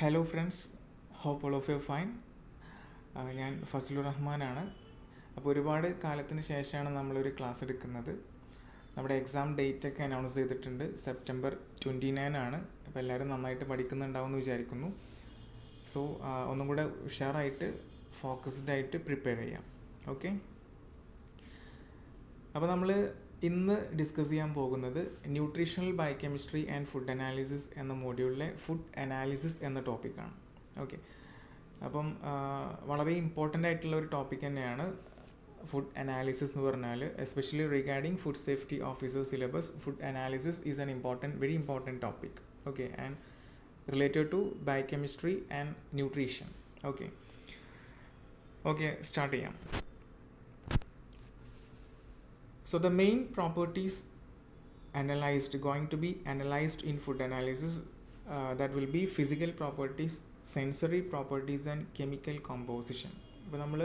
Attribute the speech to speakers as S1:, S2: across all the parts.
S1: Hello friends, hope all of you fine. ഞാൻ ഫസലുർ റഹ്മാനാണ്. അപ്പോൾ ഒരുപാട് കാലത്തിന് ശേഷമാണ് നമ്മളൊരു ക്ലാസ് എടുക്കുന്നത്. നമ്മുടെ എക്സാം ഡേറ്റ് ഒക്കെ അനൗൺസ് ചെയ്തിട്ടുണ്ട്. സെപ്റ്റംബർ 29 ആണ്. അപ്പോൾ എല്ലാവരും നന്നായിട്ട് പഠിക്കുന്നുണ്ടാവുമെന്ന് വിചാരിക്കുന്നു. സോ ഒന്നും കൂടെ ഉഷാറായിട്ട് ഫോക്കസ്ഡ് ആയിട്ട് പ്രിപ്പയർ ചെയ്യാം. ഓക്കെ. അപ്പോൾ നമ്മൾ ഇന്ന് ഡിസ്കസ് ചെയ്യാൻ പോകുന്നത് nutritional biochemistry and food analysis എന്ന മോഡ്യൂളിലെ ഫുഡ് അനാലിസിസ് എന്ന ടോപ്പിക്കാണ്. ഓക്കെ. അപ്പം വളരെ ഇമ്പോർട്ടൻ്റ് ആയിട്ടുള്ള ഒരു ടോപ്പിക് തന്നെയാണ് ഫുഡ് അനാലിസിസ് എന്ന് പറഞ്ഞാൽ. Especially regarding food safety officer syllabus, food analysis is an very important topic. Okay. And related to biochemistry and nutrition. Okay. Start ചെയ്യാം. So the main properties going to be analyzed in food analysis, that will be physical properties, sensory properties and chemical composition. അപ്പോൾ നമ്മൾ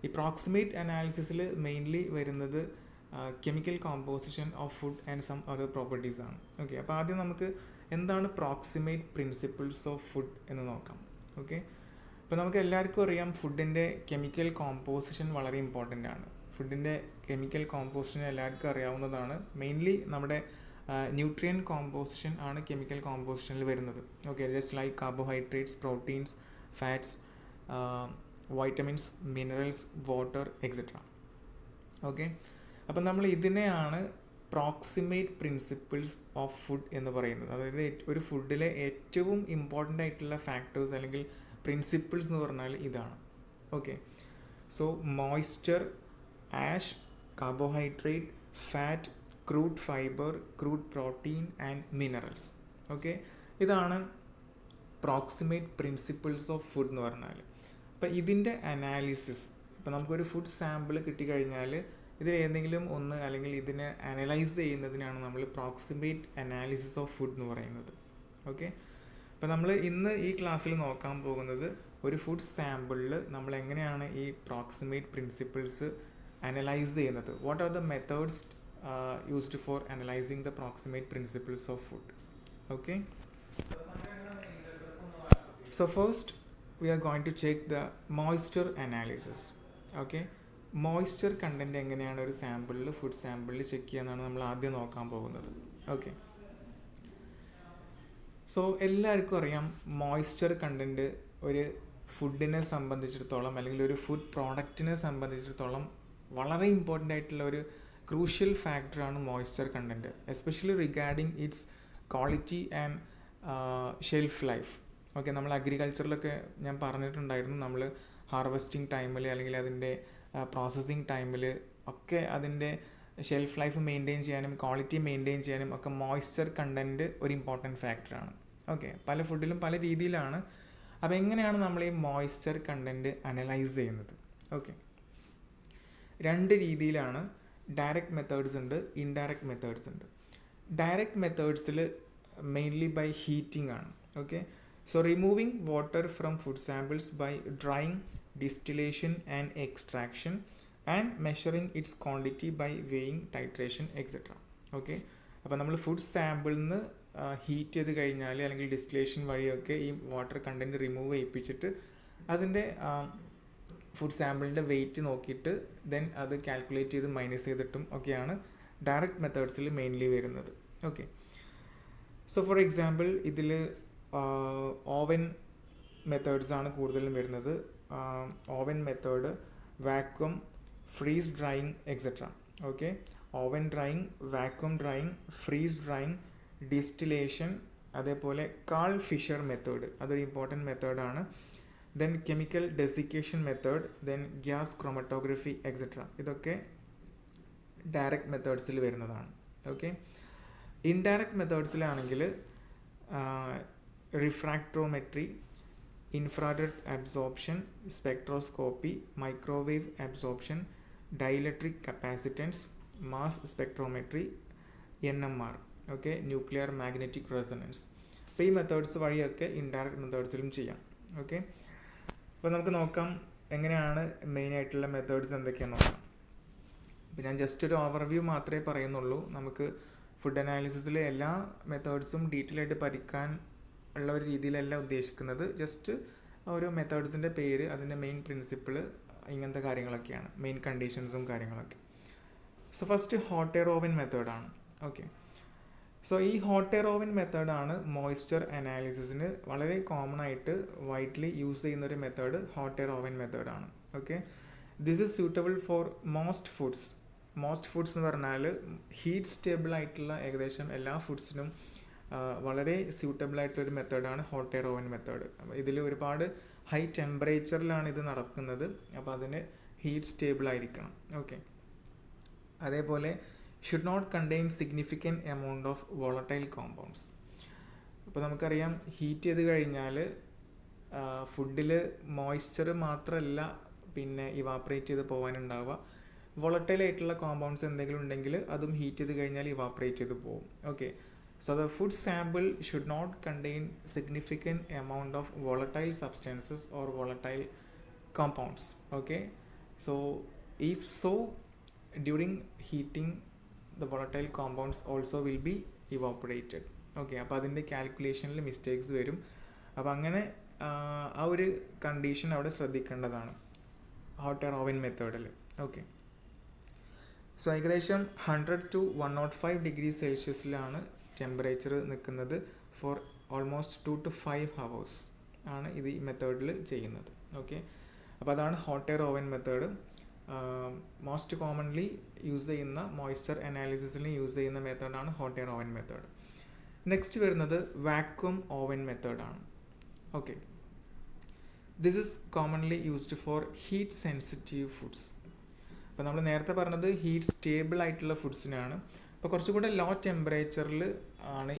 S1: ഈ proximate അനാലിസിസിൽ mainly വരുന്നത് chemical composition of food and some other properties ആണ്. Okay. അപ്പോൾ ആദ്യം നമുക്ക് എന്താണ് പ്രോക്സിമേറ്റ് പ്രിൻസിപ്പിൾസ് ഓഫ് ഫുഡ് എന്ന് നോക്കാം. ഓക്കെ. അപ്പോൾ നമുക്ക് എല്ലാവർക്കും അറിയാം ഫുഡിൻ്റെ കെമിക്കൽ കോമ്പോസിഷൻ വളരെ ഇമ്പോർട്ടൻ്റ് ആണ്. ഫുഡിൻ്റെ കെമിക്കൽ കോമ്പോസിഷൻ എല്ലാവർക്കും അറിയാവുന്നതാണ്. മെയിൻലി നമ്മുടെ ന്യൂട്രിയൻ കോമ്പോസിഷൻ ആണ് കെമിക്കൽ കോമ്പോസിഷനിൽ വരുന്നത്. Okay. Just like carbohydrates, proteins, fats, vitamins, minerals, water etcetera. Okay. അപ്പം നമ്മൾ ഇതിനെയാണ് പ്രോക്സിമേറ്റ് പ്രിൻസിപ്പിൾസ് ഓഫ് ഫുഡ് എന്ന് പറയുന്നത്. അതായത് ഒരു ഫുഡിലെ ഏറ്റവും ഇമ്പോർട്ടൻ്റ് ആയിട്ടുള്ള ഫാക്ടേഴ്സ് അല്ലെങ്കിൽ പ്രിൻസിപ്പിൾസ് എന്ന് പറഞ്ഞാൽ ഇതാണ്. Okay. So moisture, ash, carbohydrate, fat, crude fiber, crude protein and minerals. Okay. ഇതാണ് പ്രോക്സിമേറ്റ് പ്രിൻസിപ്പിൾസ് ഓഫ് ഫുഡ് എന്ന് പറഞ്ഞാൽ. അപ്പം ഇതിൻ്റെ അനാലിസിസ്, ഇപ്പം നമുക്കൊരു ഫുഡ് സാമ്പിൾ കിട്ടിക്കഴിഞ്ഞാൽ ഇതിൽ ഏതെങ്കിലും ഒന്ന് അല്ലെങ്കിൽ ഇതിനെ അനലൈസ് ചെയ്യുന്നതിനാണ് നമ്മൾ പ്രോക്സിമേറ്റ് അനാലിസിസ് ഓഫ് ഫുഡ് എന്ന് പറയുന്നത്. ഓക്കെ. അപ്പം നമ്മൾ ഇന്ന് ഈ ക്ലാസ്സിൽ നോക്കാൻ പോകുന്നത് ഒരു ഫുഡ് സാമ്പിളിൽ നമ്മൾ എങ്ങനെയാണ് ഈ പ്രോക്സിമേറ്റ് പ്രിൻസിപ്പിൾസ് അനലൈസ് ചെയ്യുന്നത്. What are the methods used for analysing the proximate principles of food. Okay. So first we are going to check the moisture analysis. Okay. Moisture content എങ്ങനെയാണ് ഒരു സാമ്പിളിൽ, ഫുഡ് സാമ്പിളിൽ check ചെയ്യാന്നാണ് നമ്മൾ ആദ്യം നോക്കാൻ പോകുന്നത്. Okay. So എല്ലാവർക്കും അറിയാം മോയ്സ്ചർ കണ്ടൻറ്റ് ഒരു ഫുഡിനെ സംബന്ധിച്ചിടത്തോളം അല്ലെങ്കിൽ ഒരു ഫുഡ് പ്രോഡക്റ്റിനെ സംബന്ധിച്ചിടത്തോളം വളരെ ഇമ്പോർട്ടൻ്റ് ആയിട്ടുള്ള ഒരു ക്രൂഷ്യൽ ഫാക്ടറാണ് moisture content, especially regarding its quality and shelf life. Okay. നമ്മൾ അഗ്രികൾച്ചറിലൊക്കെ ഞാൻ പറഞ്ഞിട്ടുണ്ടായിരുന്നു, നമ്മൾ ഹാർവെസ്റ്റിംഗ് ടൈമിൽ അല്ലെങ്കിൽ അതിൻ്റെ പ്രോസസ്സിങ് ടൈമിൽ ഒക്കെ അതിൻ്റെ ഷെൽഫ് ലൈഫ് മെയിൻറ്റെയിൻ ചെയ്യാനും ക്വാളിറ്റി മെയിൻറ്റെയിൻ ചെയ്യാനും ഒക്കെ മോയ്സ്ചർ കണ്ടൻറ്റ് ഒരു ഇമ്പോർട്ടൻറ്റ് ഫാക്ടറാണ്. ഓക്കെ. പല ഫുഡിലും പല രീതിയിലാണ്. അപ്പോൾ എങ്ങനെയാണ് നമ്മൾ ഈ മോയ്സ്ചർ കണ്ടൻറ്റ് അനലൈസ് ചെയ്യുന്നത്? ഓക്കെ. രണ്ട് രീതിയിലാണ്. ഡയറക്റ്റ് മെത്തേഡ്സ് ഉണ്ട്, ഇൻഡയറക്റ്റ് മെത്തേഡ്സ് ഉണ്ട്. ഡയറക്റ്റ് മെത്തേഡ്സിൽ മെയിൻലി ബൈ ഹീറ്റിംഗ് ആണ്. Okay. So removing water from food samples by drying, distillation and extraction and measuring its quantity by weighing, titration etcetera. Okay. അപ്പോൾ നമ്മൾ food സാമ്പിളിൽ നിന്ന് ഹീറ്റ് ചെയ്ത് കഴിഞ്ഞാൽ അല്ലെങ്കിൽ ഡിസ്റ്റിലേഷൻ വഴിയൊക്കെ ഈ വാട്ടർ കണ്ടൻറ്റ് റിമൂവ് ചെയ്യിപ്പിച്ചിട്ട് അതിൻ്റെ ഫുഡ് സാമ്പിളിൻ്റെ വെയിറ്റ് നോക്കിയിട്ട് ദെൻ അത് കാൽക്കുലേറ്റ് ചെയ്ത് മൈനസ് ചെയ്തിട്ടും ഒക്കെയാണ് ഡയറക്റ്റ് മെത്തേഡ്സിൽ മെയിൻലി വരുന്നത്. ഓക്കെ. സോ ഫോർ എക്സാമ്പിൾ ഇതിൽ ഓവൻ മെത്തേഡ്സാണ് കൂടുതലും വരുന്നത്. Oven method, vacuum, freeze drying etcetera. Okay. Oven drying, vacuum drying, freeze drying, distillation, അതേപോലെ കാൾ ഫിഷർ മെത്തേഡ്, അതൊരു ഇമ്പോർട്ടൻറ്റ് മെത്തേഡാണ്. Then chemical desiccation method, then gas chromatography etcetera. ഇതൊക്കെ direct മെത്തേഡ്സിൽ വരുന്നതാണ്. ഓക്കെ. ഇൻഡയറക്റ്റ് മെത്തേഡ്സിലാണെങ്കിൽ refractometry, infrared absorption, spectroscopy, microwave absorption, dielectric capacitance, mass spectrometry, NMR. Okay. Nuclear magnetic resonance. അപ്പോൾ ഈ methods വഴിയൊക്കെ indirect മെത്തേഡ്സിലും ചെയ്യാം. ഓക്കെ. അപ്പോൾ നമുക്ക് നോക്കാം എങ്ങനെയാണ് മെയിനായിട്ടുള്ള മെത്തേഡ്സ് എന്തൊക്കെയാണെന്ന് നോക്കാം. അപ്പോൾ ഞാൻ ജസ്റ്റ് ഒരു ഓവർവ്യൂ മാത്രമേ പറയുന്നുള്ളൂ. നമുക്ക് ഫുഡ് അനാലിസിസിലെ എല്ലാ മെത്തേഡ്സും ഡീറ്റെയിൽ ആയിട്ട് പഠിക്കാൻ ഉള്ള ഒരു രീതിയിലല്ല ഉദ്ദേശിക്കുന്നത്. ജസ്റ്റ് ഓരോ മെത്തേഡ്സിൻ്റെ പേര്, അതിൻ്റെ മെയിൻ പ്രിൻസിപ്പിൾ, ഇങ്ങനത്തെ കാര്യങ്ങളൊക്കെയാണ്, മെയിൻ കണ്ടീഷൻസും കാര്യങ്ങളൊക്കെ. So first hot air oven മെത്തേഡാണ്. ഓക്കെ, സോ ഈ ഹോട്ട് എയർ ഓവൻ മെത്തേഡാണ് മോയ്സ്ചർ അനാലിസിസിന് വളരെ കോമൺ ആയിട്ട് വൈഡ്ലി യൂസ് ചെയ്യുന്ന ഒരു മെത്തേഡ് ഹോട്ട് എയർ ഓവൻ മെത്തേഡാണ്. Okay, this is suitable for most foods. Most foods എന്ന് പറഞ്ഞാൽ ഹീറ്റ് സ്റ്റേബിൾ ആയിട്ടുള്ള ഏകദേശം എല്ലാ ഫുഡ്സിനും വളരെ സ്യൂട്ടബിൾ ആയിട്ടൊരു മെത്തേഡാണ് ഹോട്ട് എയർ ഓവൻ മെത്തേഡ്. ഇതിൽ ഒരുപാട് ഹൈ ടെമ്പറേച്ചറിലാണ് ഇത് നടക്കുന്നത്, അപ്പോൾ അതിന് ഹീറ്റ് സ്റ്റേബിൾ ആയിരിക്കണം. ഓക്കെ, അതേപോലെ should not contain significant amount of volatile compounds. അപ്പോൾ നമുക്കറിയാം ഹീറ്റ് ചെയ്ത് കഴിഞ്ഞാൽ ഫുഡിൽ മോയ്സ്ചർ മാത്രമല്ല പിന്നെ ഇവാപ്പറേറ്റ് ചെയ്ത് പോകാനുണ്ടാവുക, വോളറ്റൈൽ ആയിട്ടുള്ള കോമ്പൗണ്ട്സ് എന്തെങ്കിലും ഉണ്ടെങ്കിൽ അതും ഹീറ്റ് ചെയ്ത് കഴിഞ്ഞാൽ ഇവാപ്പറേറ്റ് ചെയ്ത് പോകും. Okay, so the food sample should not contain significant amount of volatile substances or volatile compounds. Okay, so if so, during heating the volatile compounds also will be evaporated. Okay, അപ്പോൾ അതിൻ്റെ കാൽക്കുലേഷനിൽ mistakes വരും. അപ്പോൾ അങ്ങനെ ആ ഒരു condition അവിടെ ശ്രദ്ധിക്കേണ്ടതാണ് hot air oven മെത്തേഡിൽ. ഓക്കെ, സോ ഏകദേശം 100 to 105 ഡിഗ്രി സെൽഷ്യസിലാണ് ടെമ്പറേച്ചർ നിൽക്കുന്നത് ഫോർ ഓൾമോസ്റ്റ് 2 to 5 hours ആണ് ഇത് ഈ മെത്തേഡിൽ ചെയ്യുന്നത്. ഓക്കെ, അപ്പോൾ അതാണ് hot air oven method. Most commonly use ചെയ്യുന്ന മോയ്സ്ചർ അനാലിസിസിന് യൂസ് ചെയ്യുന്ന മെത്തേഡാണ് hot air oven method. Next വരുന്നത് വാക്വം ഓവൻ മെത്തേഡാണ്. Okay, this is commonly used for heat sensitive foods. അപ്പോൾ നമ്മൾ നേരത്തെ പറഞ്ഞത് ഹീറ്റ് സ്റ്റേബിൾ ആയിട്ടുള്ള ഫുഡ്സിനാണ്. അപ്പോൾ കുറച്ചുകൂടെ ലോ ടെമ്പറേച്ചറിൽ ആണ്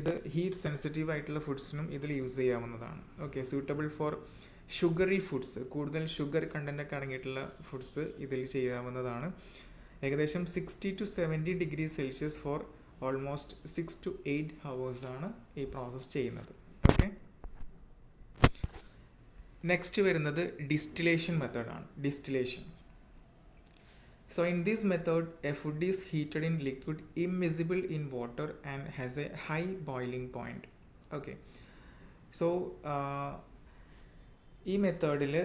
S1: ഇത്. ഹീറ്റ് സെൻസിറ്റീവ് ആയിട്ടുള്ള ഫുഡ്സിനും ഇതിൽ യൂസ് ചെയ്യാവുന്നതാണ്. Okay, suitable for sugary foods, കൂടുതൽ ഷുഗർ കണ്ടൻ്റൊക്കെ അടങ്ങിയിട്ടുള്ള ഫുഡ്സ് ഇതിൽ ചെയ്യാവുന്നതാണ്. ഏകദേശം 60 to 70 degree Celsius four almost 6 to 8 hours ആണ് ഈ പ്രോസസ്സ് ചെയ്യുന്നത്. ഓക്കെ, നെക്സ്റ്റ് വരുന്നത് ഡിസ്റ്റിലേഷൻ മെത്തേഡാണ്. Distillation. So in this method, a food is heated in liquid immiscible in water and has a high boiling point. Okay, so ഈ മെത്തേഡിൽ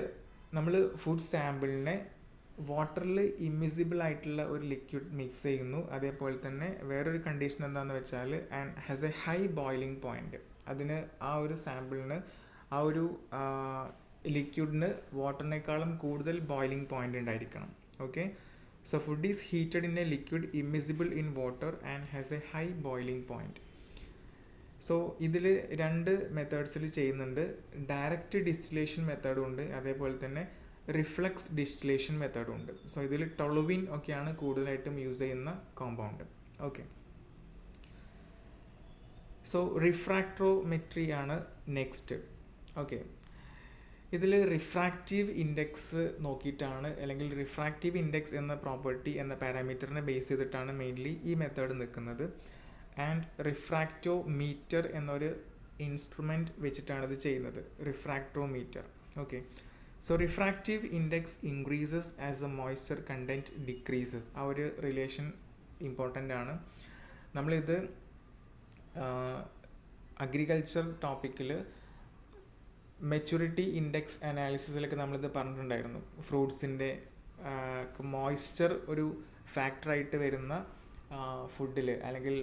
S1: നമ്മൾ food സാമ്പിളിനെ വാട്ടറിൽ immiscible ആയിട്ടുള്ള ഒരു ലിക്വിഡ് മിക്സ് ചെയ്യുന്നു. അതേപോലെ തന്നെ വേറൊരു കണ്ടീഷൻ എന്താണെന്ന് വെച്ചാൽ and has A high boiling point. അതിന് ആ ഒരു സാമ്പിളിന് ആ ഒരു ലിക്വിഡിന് വാട്ടറിനേക്കാളും കൂടുതൽ ബോയിലിംഗ് പോയിന്റ് ഉണ്ടായിരിക്കണം. Okay, so food is heated in a liquid immiscible in water and has a high boiling point. So ഇതിൽ രണ്ട് മെത്തേഡ്സിൽ ചെയ്യുന്നുണ്ട്. ഡയറക്റ്റ് ഡിസ്റ്റിലേഷൻ മെത്തേഡും ഉണ്ട്, അതേപോലെ തന്നെ റിഫ്ലക്സ് ഡിസ്റ്റിലേഷൻ മെത്തേഡും ഉണ്ട്. സോ ഇതിൽ ടൊളുവിൻ ഒക്കെയാണ് കൂടുതലായിട്ടും യൂസ് ചെയ്യുന്ന കോമ്പൗണ്ട്. ഓക്കെ, സോ റിഫ്രാക്ട്രോമെട്രി ആണ് നെക്സ്റ്റ്. ഓക്കെ, ഇതിൽ റിഫ്രാക്റ്റീവ് ഇൻഡെക്സ് നോക്കിയിട്ടാണ്, അല്ലെങ്കിൽ റിഫ്രാക്റ്റീവ് ഇൻഡെക്സ് എന്ന പ്രോപ്പർട്ടി എന്ന പാരാമീറ്ററിനെ ബേസ് ചെയ്തിട്ടാണ് മെയിൻലി ഈ മെത്തേഡ് നിൽക്കുന്നത്. ആൻഡ് റിഫ്രാക്റ്റോമീറ്റർ എന്നൊരു ഇൻസ്ട്രുമെൻറ്റ് വെച്ചിട്ടാണ് ഇത് ചെയ്യുന്നത്, refractometer. Okay, so refractive index increases as the moisture content decreases. ആ ഒരു റിലേഷൻ ഇമ്പോർട്ടൻ്റ് ആണ്. നമ്മളിത് അഗ്രികൾച്ചർ ടോപ്പിക്കിൽ മെച്യൂരിറ്റി ഇൻഡെക്സ് അനാലിസിസിലൊക്കെ നമ്മളിത് പറഞ്ഞിട്ടുണ്ടായിരുന്നു. ഫ്രൂട്ട്സിൻ്റെ മോയ്സ്ചർ ഒരു ഫാക്ടറായിട്ട് വരുന്ന ഫുഡിൽ അല്ലെങ്കിൽ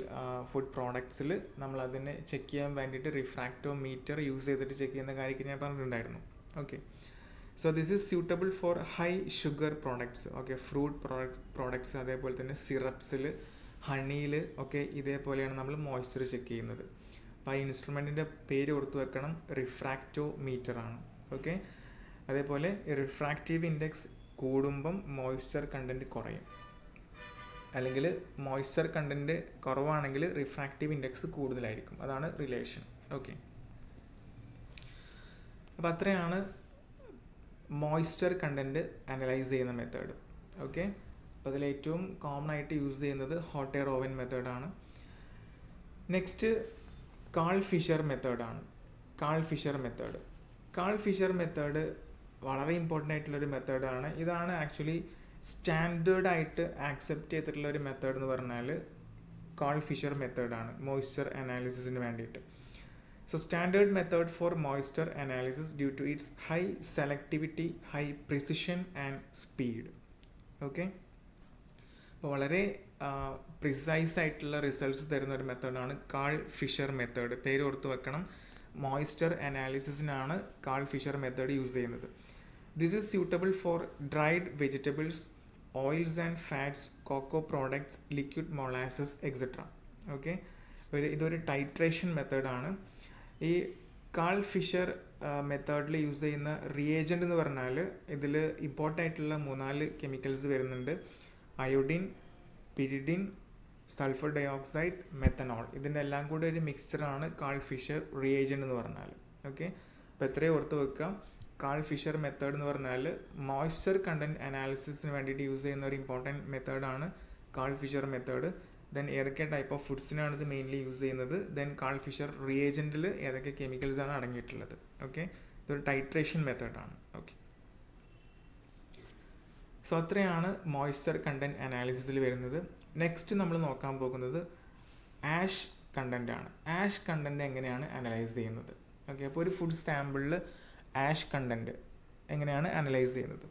S1: ഫുഡ് പ്രോഡക്ട്സിൽ നമ്മളതിനെ ചെക്ക് ചെയ്യാൻ വേണ്ടിയിട്ട് റിഫ്രാക്റ്റോമീറ്റർ യൂസ് ചെയ്തിട്ട് ചെക്ക് ചെയ്യുന്ന കാര്യമൊക്കെ ഞാൻ പറഞ്ഞിട്ടുണ്ടായിരുന്നു. Okay, so this is suitable for high sugar products. Okay, fruit products, അതേപോലെ തന്നെ സിറപ്സിൽ, ഹണിയിൽ ഒക്കെ ഇതേപോലെയാണ് നമ്മൾ മോയ്സ്ചർ ചെക്ക് ചെയ്യുന്നത്. അപ്പോൾ ആ ഇൻസ്ട്രുമെൻറ്റിൻ്റെ പേര് ഓർത്ത് വെക്കണം, റിഫ്രാക്റ്റോമീറ്റർ ആണ്. ഓക്കെ, അതേപോലെ റിഫ്രാക്റ്റീവ് ഇൻഡെക്സ് കൂടുമ്പം മോയ്സ്ചർ കണ്ടൻറ്റ് കുറയും, അല്ലെങ്കിൽ മോയ്സ്ചർ കണ്ടൻറ്റ് കുറവാണെങ്കിൽ റിഫ്രാക്റ്റീവ് ഇൻഡെക്സ് കൂടുതലായിരിക്കും. അതാണ് റിലേഷൻ. ഓക്കെ, അപ്പോൾ അത്രയാണ് മോയ്സ്ചർ കണ്ടൻറ്റ് അനലൈസ് ചെയ്യുന്ന മെത്തേഡ്. ഓക്കെ, അപ്പോൾ അതിൽ ഏറ്റവും കോമൺ ആയിട്ട് യൂസ് ചെയ്യുന്നത് ഹോട്ട് എയർ ഓവൻ മെത്തേഡാണ്. നെക്സ്റ്റ് കാൾ ഫിഷർ മെത്തേഡാണ്. കാൾ ഫിഷർ മെത്തേഡ് വളരെ ഇമ്പോർട്ടൻ്റ് ആയിട്ടുള്ളൊരു മെത്തേഡാണ്. ഇതാണ് ആക്ച്വലി സ്റ്റാൻഡേർഡായിട്ട് ആക്സെപ്റ്റ് ചെയ്തിട്ടുള്ള ഒരു മെത്തേഡ് എന്ന് പറഞ്ഞാൽ കാൾ ഫിഷർ മെത്തേഡാണ് മോയ്സ്ചർ അനാലിസിസിന് വേണ്ടിയിട്ട്. So standard method for moisture analysis due to its high selectivity, high precision and speed. Okay, അപ്പോൾ വളരെ പ്രിസൈസ് ആയിട്ടുള്ള റിസൾട്ട്സ് തരുന്ന ഒരു മെത്തേഡാണ് കാൾ ഫിഷർ മെത്തേഡ്. പേര് ഓർത്ത് വെക്കണം, മോയ്സ്ചർ അനാലിസിസിനാണ് കാൾ ഫിഷർ മെത്തേഡ് യൂസ് ചെയ്യുന്നത്. This is suitable for dried vegetables, oils and fats, cocoa products, liquid molasses etcetera. Okay, ഇതൊരു ടൈട്രേഷൻ മെത്തേഡാണ്. ഈ കാൾ ഫിഷർ മെത്തേഡിൽ യൂസ് ചെയ്യുന്ന റിയേജൻ്റ് എന്ന് പറഞ്ഞാൽ ഇതിൽ ഇമ്പോർട്ടൻ്റ് ആയിട്ടുള്ള 3-4 കെമിക്കൽസ് വരുന്നുണ്ട്. Iodine, pyridine, sulphur dioxide, methanol. ഇതിൻ്റെ എല്ലാം കൂടെ ഒരു മിക്സ്ചറാണ് കാൾ ഫിഷർ റിയേജൻ്റ് എന്ന് പറഞ്ഞാൽ. ഓക്കെ, അപ്പോൾ എത്രയും ഓർത്ത് വെക്കുക, കാൾ ഫിഷർ മെത്തേഡ് എന്ന് പറഞ്ഞാൽ മോയ്സ്ചർ കണ്ടൻറ്റ് അനാലിസിസിന് വേണ്ടിയിട്ട് യൂസ് ചെയ്യുന്ന ഒരു ഇമ്പോർട്ടൻറ്റ് മെത്തേഡാണ് കാൾ ഫിഷർ മെത്തേഡ്. ദെൻ ഏതൊക്കെ ടൈപ്പ് ഓഫ് ഫുഡ്സിനാണ് ഇത് മെയിൻലി യൂസ് ചെയ്യുന്നത്, ദെൻ കാൾ ഫിഷർ റിയേജൻറ്റിൽ ഏതൊക്കെ കെമിക്കൽസ് ആണ് അടങ്ങിയിട്ടുള്ളത്. ഓക്കെ, ഇതൊരു ടൈട്രേഷൻ മെത്തേഡാണ്. ഓക്കെ, സോ അത്രയാണ് മോയ്സ്ചർ കണ്ടൻറ്റ് അനാലിസിസിൽ വരുന്നത്. നെക്സ്റ്റ് നമ്മൾ നോക്കാൻ പോകുന്നത് ആഷ് കണ്ടൻ്റ് ആണ്. ആഷ് കണ്ടൻറ്റ് എങ്ങനെയാണ് അനലൈസ് ചെയ്യുന്നത്? ഓക്കെ, അപ്പോൾ ഒരു ഫുഡ് സാമ്പിളിൽ ആഷ് കണ്ടൻറ്റ് എങ്ങനെയാണ് അനലൈസ് ചെയ്യുന്നത്?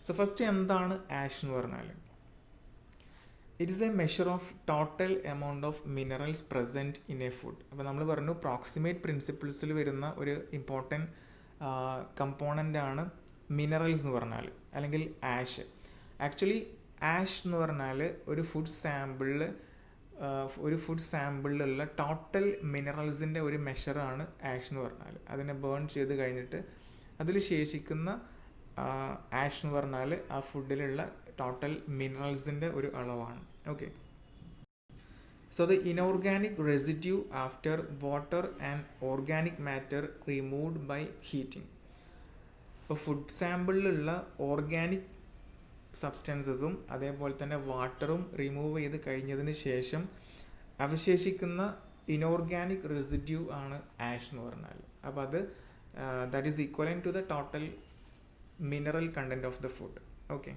S1: സോ ഫസ്റ്റ് എന്താണ് ആഷ് എന്ന് പറഞ്ഞാൽ? It is A measure of total amount of minerals present in a food. അപ്പോൾ നമ്മൾ പറഞ്ഞു പ്രോക്സിമേറ്റ് പ്രിൻസിപ്പിൾസിൽ വരുന്ന ഒരു ഇമ്പോർട്ടൻറ്റ് കമ്പോണൻ്റാണ് മിനറൽസ് എന്ന് പറഞ്ഞാൽ, അല്ലെങ്കിൽ ആഷ്. ആക്ച്വലി ആഷ് എന്ന് പറഞ്ഞാൽ ഒരു ഫുഡ് സാമ്പിളിലുള്ള ടോട്ടൽ മിനറൽസിൻ്റെ ഒരു മെഷറാണ് ആഷ് എന്ന് പറഞ്ഞാൽ. അതിനെ ബേൺ ചെയ്ത് കഴിഞ്ഞിട്ട് അതിൽ ശേഷിക്കുന്ന ആഷ് എന്ന് പറഞ്ഞാൽ ആ ഫുഡിലുള്ള ടോട്ടൽ മിനറൽസിൻ്റെ ഒരു അളവാണ്. Okay, so the inorganic residue after water and organic matter removed by heating. ഇപ്പോൾ ഫുഡ് സാമ്പിളിലുള്ള ഓർഗാനിക് സബ്സ്റ്റൻസസും അതേപോലെ തന്നെ വാട്ടറും റിമൂവ് ചെയ്ത് കഴിഞ്ഞതിന് ശേഷം അവശേഷിക്കുന്ന ഇനോർഗാനിക് റെസിഡ്യൂ ആണ് ആഷ് എന്ന് പറഞ്ഞാൽ. അപ്പോൾ അത് that is equivalent to the total mineral content of the food. Okay,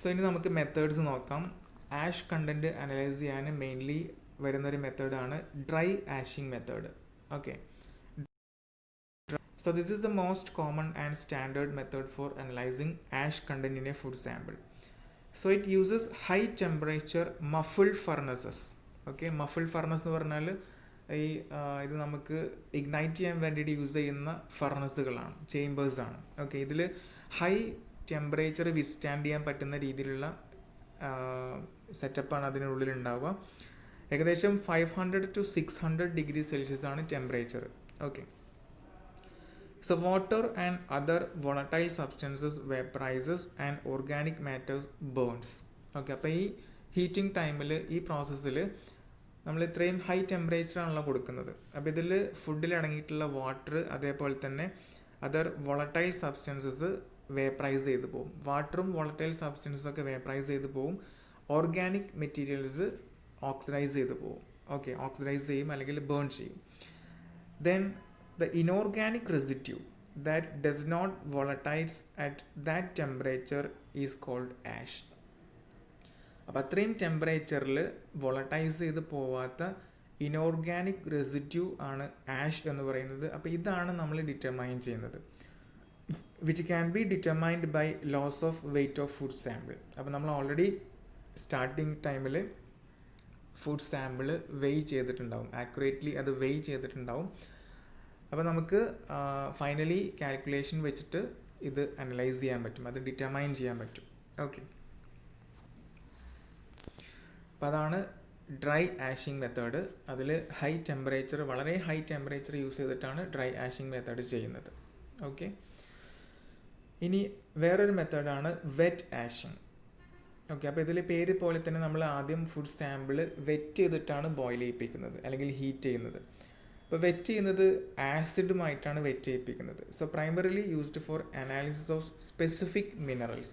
S1: so ഇനി നമുക്ക് മെത്തേഡ്സ് നോക്കാം. ആഷ് കണ്ടൻറ്റ് അനലൈസ് ചെയ്യാൻ മെയിൻലി വരുന്നൊരു മെത്തേഡാണ് dry ashing method. Okay, so this is the most common and standard method for analyzing ash content in a food sample. So it uses high temperature muffled furnaces. Okay, muffled furnace എന്ന് പറഞ്ഞാൽ ഇത് നമുക്ക് ignite ചെയ്യാൻ വേണ്ടിയിട്ട് use ചെയ്യുന്ന ഫർണസുകളാണ്, ചേമ്പേഴ്സാണ്. Okay, ഇതിൽ high temperature withstand ചെയ്യാൻ പറ്റുന്ന രീതിയിലുള്ള സെറ്റപ്പാണ് അതിനുള്ളിൽ ഉണ്ടാവുക. ഏകദേശം 500 to 600 ഡിഗ്രി സെൽഷ്യസ് ആണ് temperature. Okay, so water and other volatile substances vaporizes and organic matter burns. Okay, അപ്പോൾ ഈ ഹീറ്റിംഗ് ടൈമിൽ ഈ പ്രോസസ്സിൽ നമ്മൾ ഇത്രയും ഹൈ ടെമ്പറേച്ചറാണല്ലോ കൊടുക്കുന്നത്. അപ്പോൾ ഇതിൽ ഫുഡിൽ അടങ്ങിയിട്ടുള്ള വാട്ടർ അതേപോലെ തന്നെ അതർ വോളറ്റൈൽ സബ്സ്റ്റൻസസ് വേപ്പറൈസ് ചെയ്ത് പോകും. വാട്ടറും വോളറ്റൈൽ സബ്സ്റ്റൻസൊക്കെ വേപ്പറൈസ് ചെയ്ത് പോകും. ഓർഗാനിക് മെറ്റീരിയൽസ് ഓക്സിഡൈസ് ചെയ്ത് പോകും. ഓക്കെ, ഓക്സിഡൈസ് ചെയ്യും അല്ലെങ്കിൽ ബേൺ ചെയ്യും. Then the inorganic residue that does not volatilize at that temperature is called ash. അപ്പോൾ അത്രയും ടെമ്പറേച്ചറിൽ വോളറ്റൈസ് ചെയ്ത് പോവാത്ത ഇനോർഗാനിക് റെസിഡ്യൂ ആണ് ആഷ് എന്ന് പറയുന്നത്. അപ്പോൾ ഇതാണ് നമ്മൾ ഡിറ്റർമൈൻ ചെയ്യുന്നത്, which can be determined by loss of weight of food sample. അപ്പോൾ നമ്മൾ ഓൾറെഡി സ്റ്റാർട്ടിങ് ടൈമിൽ ഫുഡ് സാമ്പിൾ വെയ് ചെയ്തിട്ടുണ്ടാവും, ആക്യുറേറ്റ്ലി അത് വെയ് ചെയ്തിട്ടുണ്ടാവും. അപ്പോൾ നമുക്ക് ഫൈനലി കാൽക്കുലേഷൻ വെച്ചിട്ട് ഇത് അനലൈസ് ചെയ്യാൻ പറ്റും, അത് ഡിറ്റർമൈൻ ചെയ്യാൻ പറ്റും. ഓക്കെ, അപ്പോൾ അതാണ് ഡ്രൈ ആഷിംഗ് മെത്തേഡ്. അതിൽ ഹൈ ടെമ്പറേച്ചർ, വളരെ ഹൈ ടെമ്പറേച്ചർ യൂസ് ചെയ്തിട്ടാണ് ഡ്രൈ ആഷിംഗ് മെത്തേഡ് ചെയ്യുന്നത്. ഓക്കെ, ഇനി വേറൊരു മെത്തേഡാണ് വെറ്റ് ആഷിംഗ്. ഓക്കെ, അപ്പോൾ ഇതിൽ പേര് പോലെ തന്നെ നമ്മൾ ആദ്യം ഫുഡ് സാമ്പിൾ വെറ്റ് ചെയ്തിട്ടാണ് ബോയിൽ ചെയ്യിപ്പിക്കുന്നത് അല്ലെങ്കിൽ ഹീറ്റ് ചെയ്യുന്നത്. ഇപ്പോൾ വെറ്റ് ചെയ്യുന്നത് ആസിഡുമായിട്ടാണ് വെറ്റ് ചെയ്യിപ്പിക്കുന്നത്. So primarily used for analysis of specific minerals.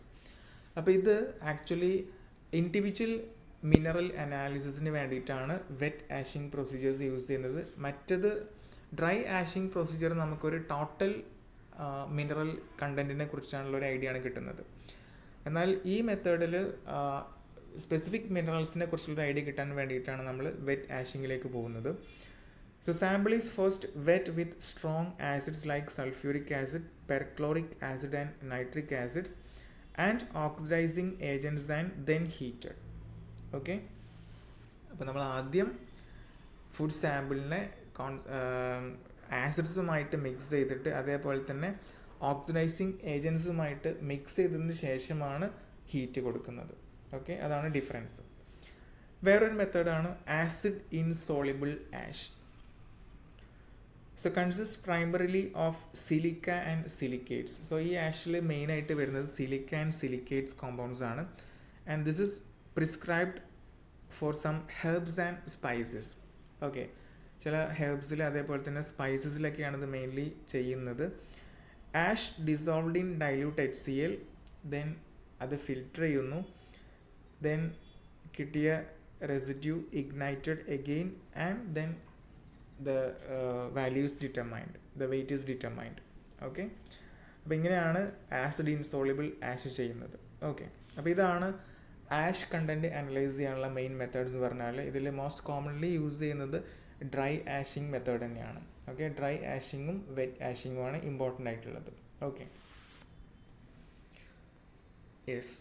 S1: അപ്പോൾ ഇത് ആക്ച്വലി ഇൻഡിവിജ്വൽ മിനറൽ അനാലിസിസിന് വേണ്ടിയിട്ടാണ് വെറ്റ് ആഷിംഗ് പ്രൊസീജിയേഴ്സ് യൂസ് ചെയ്യുന്നത്. മറ്റത് ഡ്രൈ ആഷിംഗ് പ്രൊസീജിയർ നമുക്കൊരു ടോട്ടൽ മിനറൽ കണ്ടൻറ്റിനെ കുറിച്ചാണുള്ള ഒരു ഐഡിയ ആണ് കിട്ടുന്നത്. എന്നാൽ ഈ മെത്തേഡിൽ സ്പെസിഫിക് മിനറൽസിനെ കുറിച്ചുള്ള ഐഡിയ കിട്ടാൻ വേണ്ടിയിട്ടാണ് നമ്മൾ വെറ്റ് ആഷിങ്ങിലേക്ക് പോകുന്നത്. So sample is first wet with strong acids like sulfuric acid, perchloric acid and nitric acids and oxidizing agents and then heated. Okay, അപ്പോൾ നമ്മൾ ആദ്യം ഫുഡ് സാമ്പിളിനെ ആസിഡ്സുമായിട്ട് മിക്സ് ചെയ്തിട്ട് അതേപോലെ തന്നെ ഓക്സിഡൈസിങ് ഏജൻസുമായിട്ട് മിക്സ് ചെയ്തതിന് ശേഷമാണ് ഹീറ്റ് കൊടുക്കുന്നത്. ഓക്കെ, അതാണ് ഡിഫറൻസ്. വേറൊരു മെത്തേഡാണ് acid insoluble ash. So consist primarily of silica and silicates. So ഈ ആഷിൽ മെയിനായിട്ട് വരുന്നത് സിലിക്ക ആൻഡ് സിലിക്കേറ്റ്സ് കോമ്പൗണ്ട്സ് ആണ്. And this is prescribed for some herbs and spices. Okay, ചില ഹെർബ്സിൽ അതേപോലെ തന്നെ സ്പൈസസിലൊക്കെയാണ് ഇത് മെയിൻലി ചെയ്യുന്നത്. Ash dissolved in dilute HCl, then അത് ഫിൽറ്റർ ചെയ്യുന്നു, ദെൻ കിട്ടിയ residue ignited again and then the value is determined, the weight is determined. Okay, അപ്പോൾ ഇങ്ങനെയാണ് ആസിഡ് ഇൻസോളിബിൾ ആഷ് ചെയ്യുന്നത്. ഓക്കെ, അപ്പോൾ ഇതാണ് ആഷ് കണ്ടൻറ്റ് അനലൈസ് ചെയ്യാനുള്ള മെയിൻ മെത്തേഡ്സ് എന്ന് പറഞ്ഞാൽ. ഇതിൽ മോസ്റ്റ് കോമൺലി യൂസ് ചെയ്യുന്നത് ഡ്രൈ ആഷിങ് മെത്തേഡ് തന്നെയാണ്. ഓക്കെ, ഡ്രൈ ആഷിങ്ങും വെറ്റ് ആഷിങ്ങുമാണ് ഇമ്പോർട്ടൻ്റ് ആയിട്ടുള്ളത്. Okay, yes.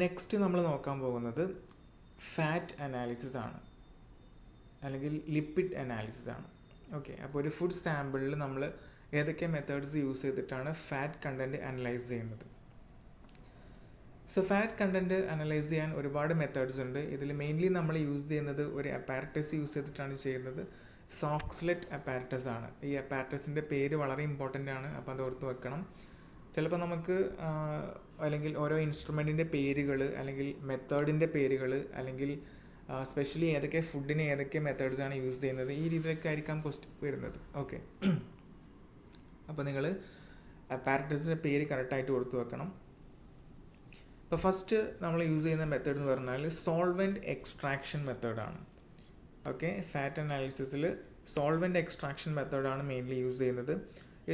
S1: നെക്സ്റ്റ് നമ്മൾ നോക്കാൻ പോകുന്നത് ഫാറ്റ് അനാലിസിസ് ആണ്, അല്ലെങ്കിൽ ലിപ്പിഡ് അനാലിസിസ് ആണ്. ഓക്കെ, അപ്പോൾ ഒരു ഫുഡ് സാമ്പിളിൽ നമ്മൾ ഏതൊക്കെ മെത്തേഡ്സ് യൂസ് ചെയ്തിട്ടാണ് ഫാറ്റ് കണ്ടൻറ്റ് അനലൈസ് ചെയ്യുന്നത്. സോ ഫാറ്റ് കണ്ടൻറ്റ് അനലൈസ് ചെയ്യാൻ ഒരുപാട് മെത്തേഡ്സ് ഉണ്ട്. ഇതിൽ മെയിൻലി നമ്മൾ യൂസ് ചെയ്യുന്നത് ഒരു അപ്പാരറ്റസ് യൂസ് ചെയ്തിട്ടാണ് ചെയ്യുന്നത്. സോക്സ്ലെറ്റ് അപ്പാരറ്റസ് ആണ്. ഈ അപ്പാരറ്റസിൻ്റെ പേര് വളരെ ഇമ്പോർട്ടൻ്റ് ആണ്, അപ്പോൾ അത് ഓർത്ത് വെക്കണം. ചിലപ്പോൾ നമുക്ക് അല്ലെങ്കിൽ ഓരോ ഇൻസ്ട്രുമെൻറ്റിൻ്റെ പേരുകൾ അല്ലെങ്കിൽ മെത്തേഡിൻ്റെ പേരുകൾ അല്ലെങ്കിൽ സ്പെഷ്യലി ഏതൊക്കെ ഫുഡിന് ഏതൊക്കെ മെത്തേഡ്സാണ് യൂസ് ചെയ്യുന്നത്, ഈ രീതിയിലൊക്കെ ആയിരിക്കാം ക്വസ്റ്റ്യൻ വരുന്നത്. ഓക്കെ, അപ്പോൾ നിങ്ങൾ അപ്പാരറ്റസിൻ്റെ പേര് കറക്റ്റായിട്ട് കൊടുത്തു വെക്കണം. അപ്പോൾ ഫസ്റ്റ് നമ്മൾ യൂസ് ചെയ്യുന്ന മെത്തേഡ് എന്ന് പറഞ്ഞാൽ സോൾവെൻറ്റ് എക്സ്ട്രാക്ഷൻ മെത്തേഡാണ്. ഓക്കെ, ഫാറ്റ് അനാലിസിസിൽ സോൾവെൻറ്റ് എക്സ്ട്രാക്ഷൻ മെത്തേഡാണ് മെയിൻലി യൂസ് ചെയ്യുന്നത്.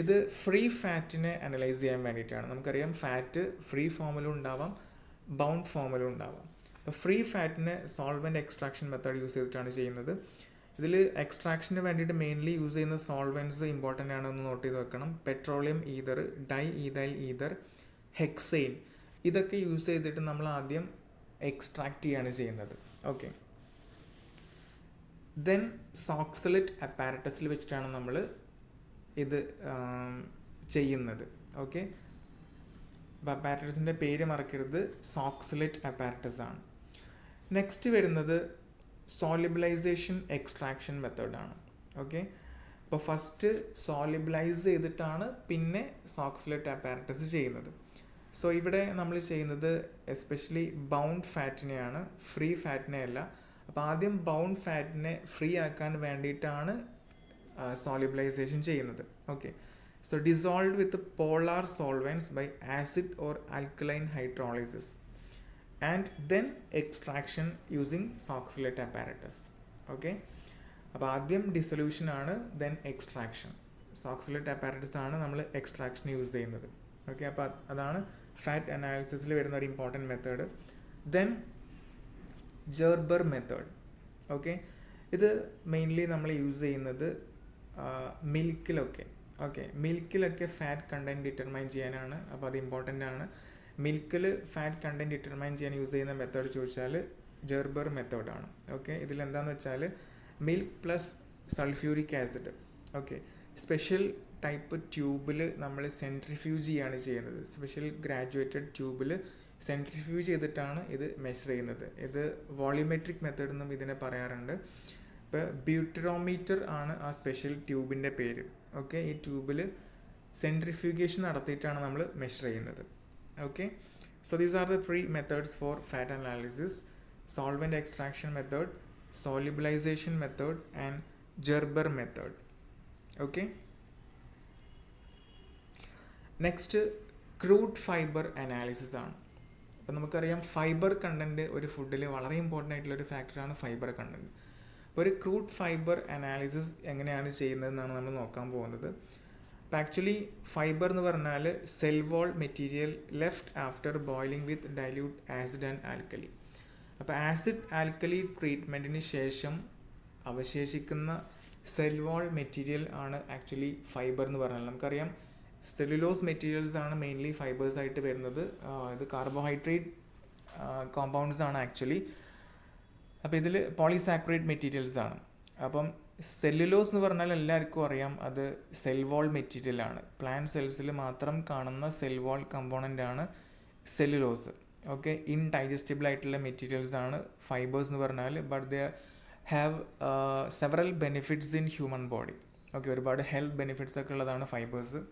S1: ഇത് ഫ്രീ ഫാറ്റിനെ അനലൈസ് ചെയ്യാൻ വേണ്ടിയിട്ടാണ്. നമുക്കറിയാം ഫാറ്റ് ഫ്രീ ഫോമിലും ഉണ്ടാവാം, ബൗണ്ട് ഫോമിലും ഉണ്ടാവാം. ഫ്രീ ഫാറ്റിന് സോൾവെൻറ്റ് എക്സ്ട്രാക്ഷൻ മെത്തേഡ് യൂസ് ചെയ്തിട്ടാണ് ചെയ്യുന്നത്. ഇതിൽ എക്സ്ട്രാക്ഷന് വേണ്ടിയിട്ട് മെയിൻലി യൂസ് ചെയ്യുന്ന സോൾവെൻറ്റ്സ് ഇമ്പോർട്ടൻ്റ് ആണെന്ന് നോട്ട് ചെയ്ത് വെക്കണം. Petroleum ether, diethyl ether, hexane, ഇതൊക്കെ യൂസ് ചെയ്തിട്ട് നമ്മൾ ആദ്യം എക്സ്ട്രാക്ട് ചെയ്യാണ് ചെയ്യുന്നത്. ഓക്കെ, ദെൻ സോക്സലെറ്റ് അപ്പാരറ്റസിൽ വെച്ചിട്ടാണ് നമ്മൾ ഇത് ചെയ്യുന്നത്. ഓക്കെ, അപ്പോൾ അപ്പാരറ്റസിൻ്റെ പേര് മറക്കരുത്, സോക്സലെറ്റ് അപ്പാരറ്റസ് ആണ്. നെക്സ്റ്റ് വരുന്നത് സോളിബിലൈസേഷൻ എക്സ്ട്രാക്ഷൻ മെത്തേഡാണ്. ഓക്കെ, അപ്പോൾ ഫസ്റ്റ് സോളിബിലൈസ് ചെയ്തിട്ടാണ് പിന്നെ സോക്സലെറ്റ് അപ്പാരറ്റസ് ചെയ്യുന്നത്. സോ ഇവിടെ നമ്മൾ ചെയ്യുന്നത് എസ്പെഷ്യലി ബൗണ്ട് ഫാറ്റിനെയാണ്, ഫ്രീ ഫാറ്റിനെ അല്ല. അപ്പോൾ ആദ്യം ബൗണ്ട് ഫാറ്റിനെ ഫ്രീ ആക്കാൻ വേണ്ടിയിട്ടാണ് സോളിബിലൈസേഷൻ ചെയ്യുന്നത്. Okay, so dissolved with polar solvents by acid or alkaline hydrolysis and then extraction using Soxhlet apparatus. Okay, അപ്പോൾ ആദ്യം ഡിസൊല്യൂഷൻ ആണ്, ദെൻ എക്സ്ട്രാക്ഷൻ. സോക്സലെറ്റ് അപ്പാരറ്റസ് ആണ് നമ്മൾ എക്സ്ട്രാക്ഷൻ യൂസ് ചെയ്യുന്നത്. ഓക്കെ, അപ്പോൾ അതാണ് ഫാറ്റ് അനാലിസിസിൽ വരുന്ന ഒരു important method. Then Gerber method. Okay, ഇത് മെയിൻലി നമ്മൾ യൂസ് ചെയ്യുന്നത് മിൽക്കിലൊക്കെ. ഓക്കെ, മിൽക്കിലൊക്കെ ഫാറ്റ് കണ്ടൻറ്റ് ഡിറ്റർമൈൻ ചെയ്യാനാണ്. അപ്പോൾ അത് ഇമ്പോർട്ടൻ്റ് ആണ്. മിൽക്കിൽ ഫാറ്റ് കണ്ടൻറ്റ് ഡിറ്റർമൈൻ ചെയ്യാൻ യൂസ് ചെയ്യുന്ന മെത്തേഡ് ചോദിച്ചാൽ ജെർബർ മെത്തേഡാണ്. ഓക്കെ, ഇതിലെന്താണെന്ന് വെച്ചാൽ milk plus sulphuric acid. Okay, special type ട്യൂബിൽ നമ്മൾ സെൻട്രിഫ്യൂജ് ചെയ്യാണ് ചെയ്യുന്നത്. സ്പെഷ്യൽ ഗ്രാജുവേറ്റഡ് ട്യൂബിൽ സെൻട്രിഫ്യൂജ് ചെയ്തിട്ടാണ് ഇത് മെഷർ ചെയ്യുന്നത്. ഇത് വോളിമെട്രിക് മെത്തേഡ് എന്നും ഇതിനെ പറയാറുണ്ട്. ഇപ്പോൾ ബ്യൂട്ടറോമീറ്റർ ആണ് ആ സ്പെഷ്യൽ ട്യൂബിൻ്റെ പേര്. ഓക്കെ, ഈ ട്യൂബിൽ സെൻട്രിഫ്യൂഗേഷൻ നടത്തിയിട്ടാണ് നമ്മൾ മെഷർ ചെയ്യുന്നത്. Okay, so these are the 3 methods four fat analysis: solvent extraction method, solubilization method and Gerber method. Okay, next crude fibre analysis ആണ്. അപ്പോൾ നമുക്കറിയാം ഫൈബർ കണ്ടൻറ്റ് ഒരു ഫുഡിൽ വളരെ ഇമ്പോർട്ടൻ്റ് ആയിട്ടുള്ളൊരു ഫാക്ടറാണ് ഫൈബർ കണ്ടൻറ്റ്. അപ്പോൾ ഒരു ക്രൂഡ് ഫൈബർ അനാലിസിസ് എങ്ങനെയാണ് ചെയ്യുന്നതെന്നാണ് നമ്മൾ നോക്കാൻ പോകുന്നത്. ഇപ്പം ആക്ച്വലി ഫൈബർ എന്ന് പറഞ്ഞാൽ cell wall material left after boiling with dilute acid and alkali. അപ്പോൾ ആസിഡ് ആൽക്കലി ട്രീറ്റ്മെൻറ്റിന് ശേഷം അവശേഷിക്കുന്ന സെൽ വാൾ മെറ്റീരിയൽ ആണ് ആക്ച്വലി ഫൈബർ എന്ന് പറഞ്ഞാൽ. നമുക്കറിയാം സെല്ലുലോസ് മെറ്റീരിയൽസ് ആണ് മെയിൻലി ഫൈബേഴ്സ് ആയിട്ട് വരുന്നത്. ഇത് കാർബോഹൈഡ്രേറ്റ് കോമ്പൗണ്ട്സ് ആണ് ആക്ച്വലി. അപ്പോൾ ഇതിൽ പോളിസാക്കറൈഡ് മെറ്റീരിയൽസ് ആണ്. അപ്പം സെല്ലുലോസ് എന്ന് പറഞ്ഞാൽ എല്ലാവർക്കും അറിയാം അത് സെൽ വാൾ മെറ്റീരിയൽ ആണ്. പ്ലാന്റ് സെൽസിൽ മാത്രം കാണുന്ന സെൽ വാൾ കമ്പോണൻ്റ് ആണ് സെല്ലുലോസ്. ഓക്കെ, ഇൻഡൈജസ്റ്റബിൾ ആയിട്ടുള്ള മെറ്റീരിയൽസ് ആണ് ഫൈബേഴ്സ് എന്ന് പറഞ്ഞാൽ. But they have several benefits in human body. Okay, ഒരുപാട് ഹെൽത്ത് ബെനിഫിറ്റ്സ് ഒക്കെ ഉള്ളതാണ് fibres.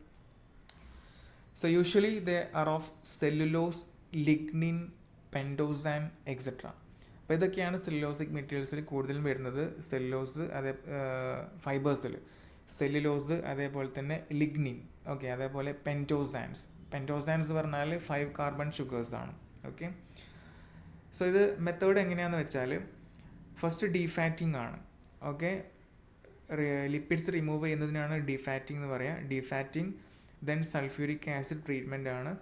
S1: So usually they are of cellulose, lignin, pentosan etcetera. അപ്പോൾ ഇതൊക്കെയാണ് സെല്ലുലോസിക് മെറ്റീരിയൽസിൽ കൂടുതലും വരുന്നത്. സെല്ലുലോസ് അതേ ഫൈബേഴ്സിൽ സെല്ലുലോസ്, അതേപോലെ തന്നെ ലിഗ്നിൻ, ഓക്കെ, അതേപോലെ പെൻറ്റോസാൻസ് പറഞ്ഞാൽ 5 കാർബൺ ഷുഗേഴ്സ് ആണ്. ഓക്കെ, സോ ഇത് മെത്തേഡ് എങ്ങനെയാണെന്ന് വെച്ചാൽ ഫസ്റ്റ് ഡീഫാറ്റിംഗ് ആണ്. ഓക്കെ, ലിപ്പിഡ്സ് റിമൂവ് ചെയ്യുന്നതിനാണ് ഡീഫാറ്റിംഗ് എന്ന് പറയുക. Defatting, then sulphuric acid treatment ആണ്.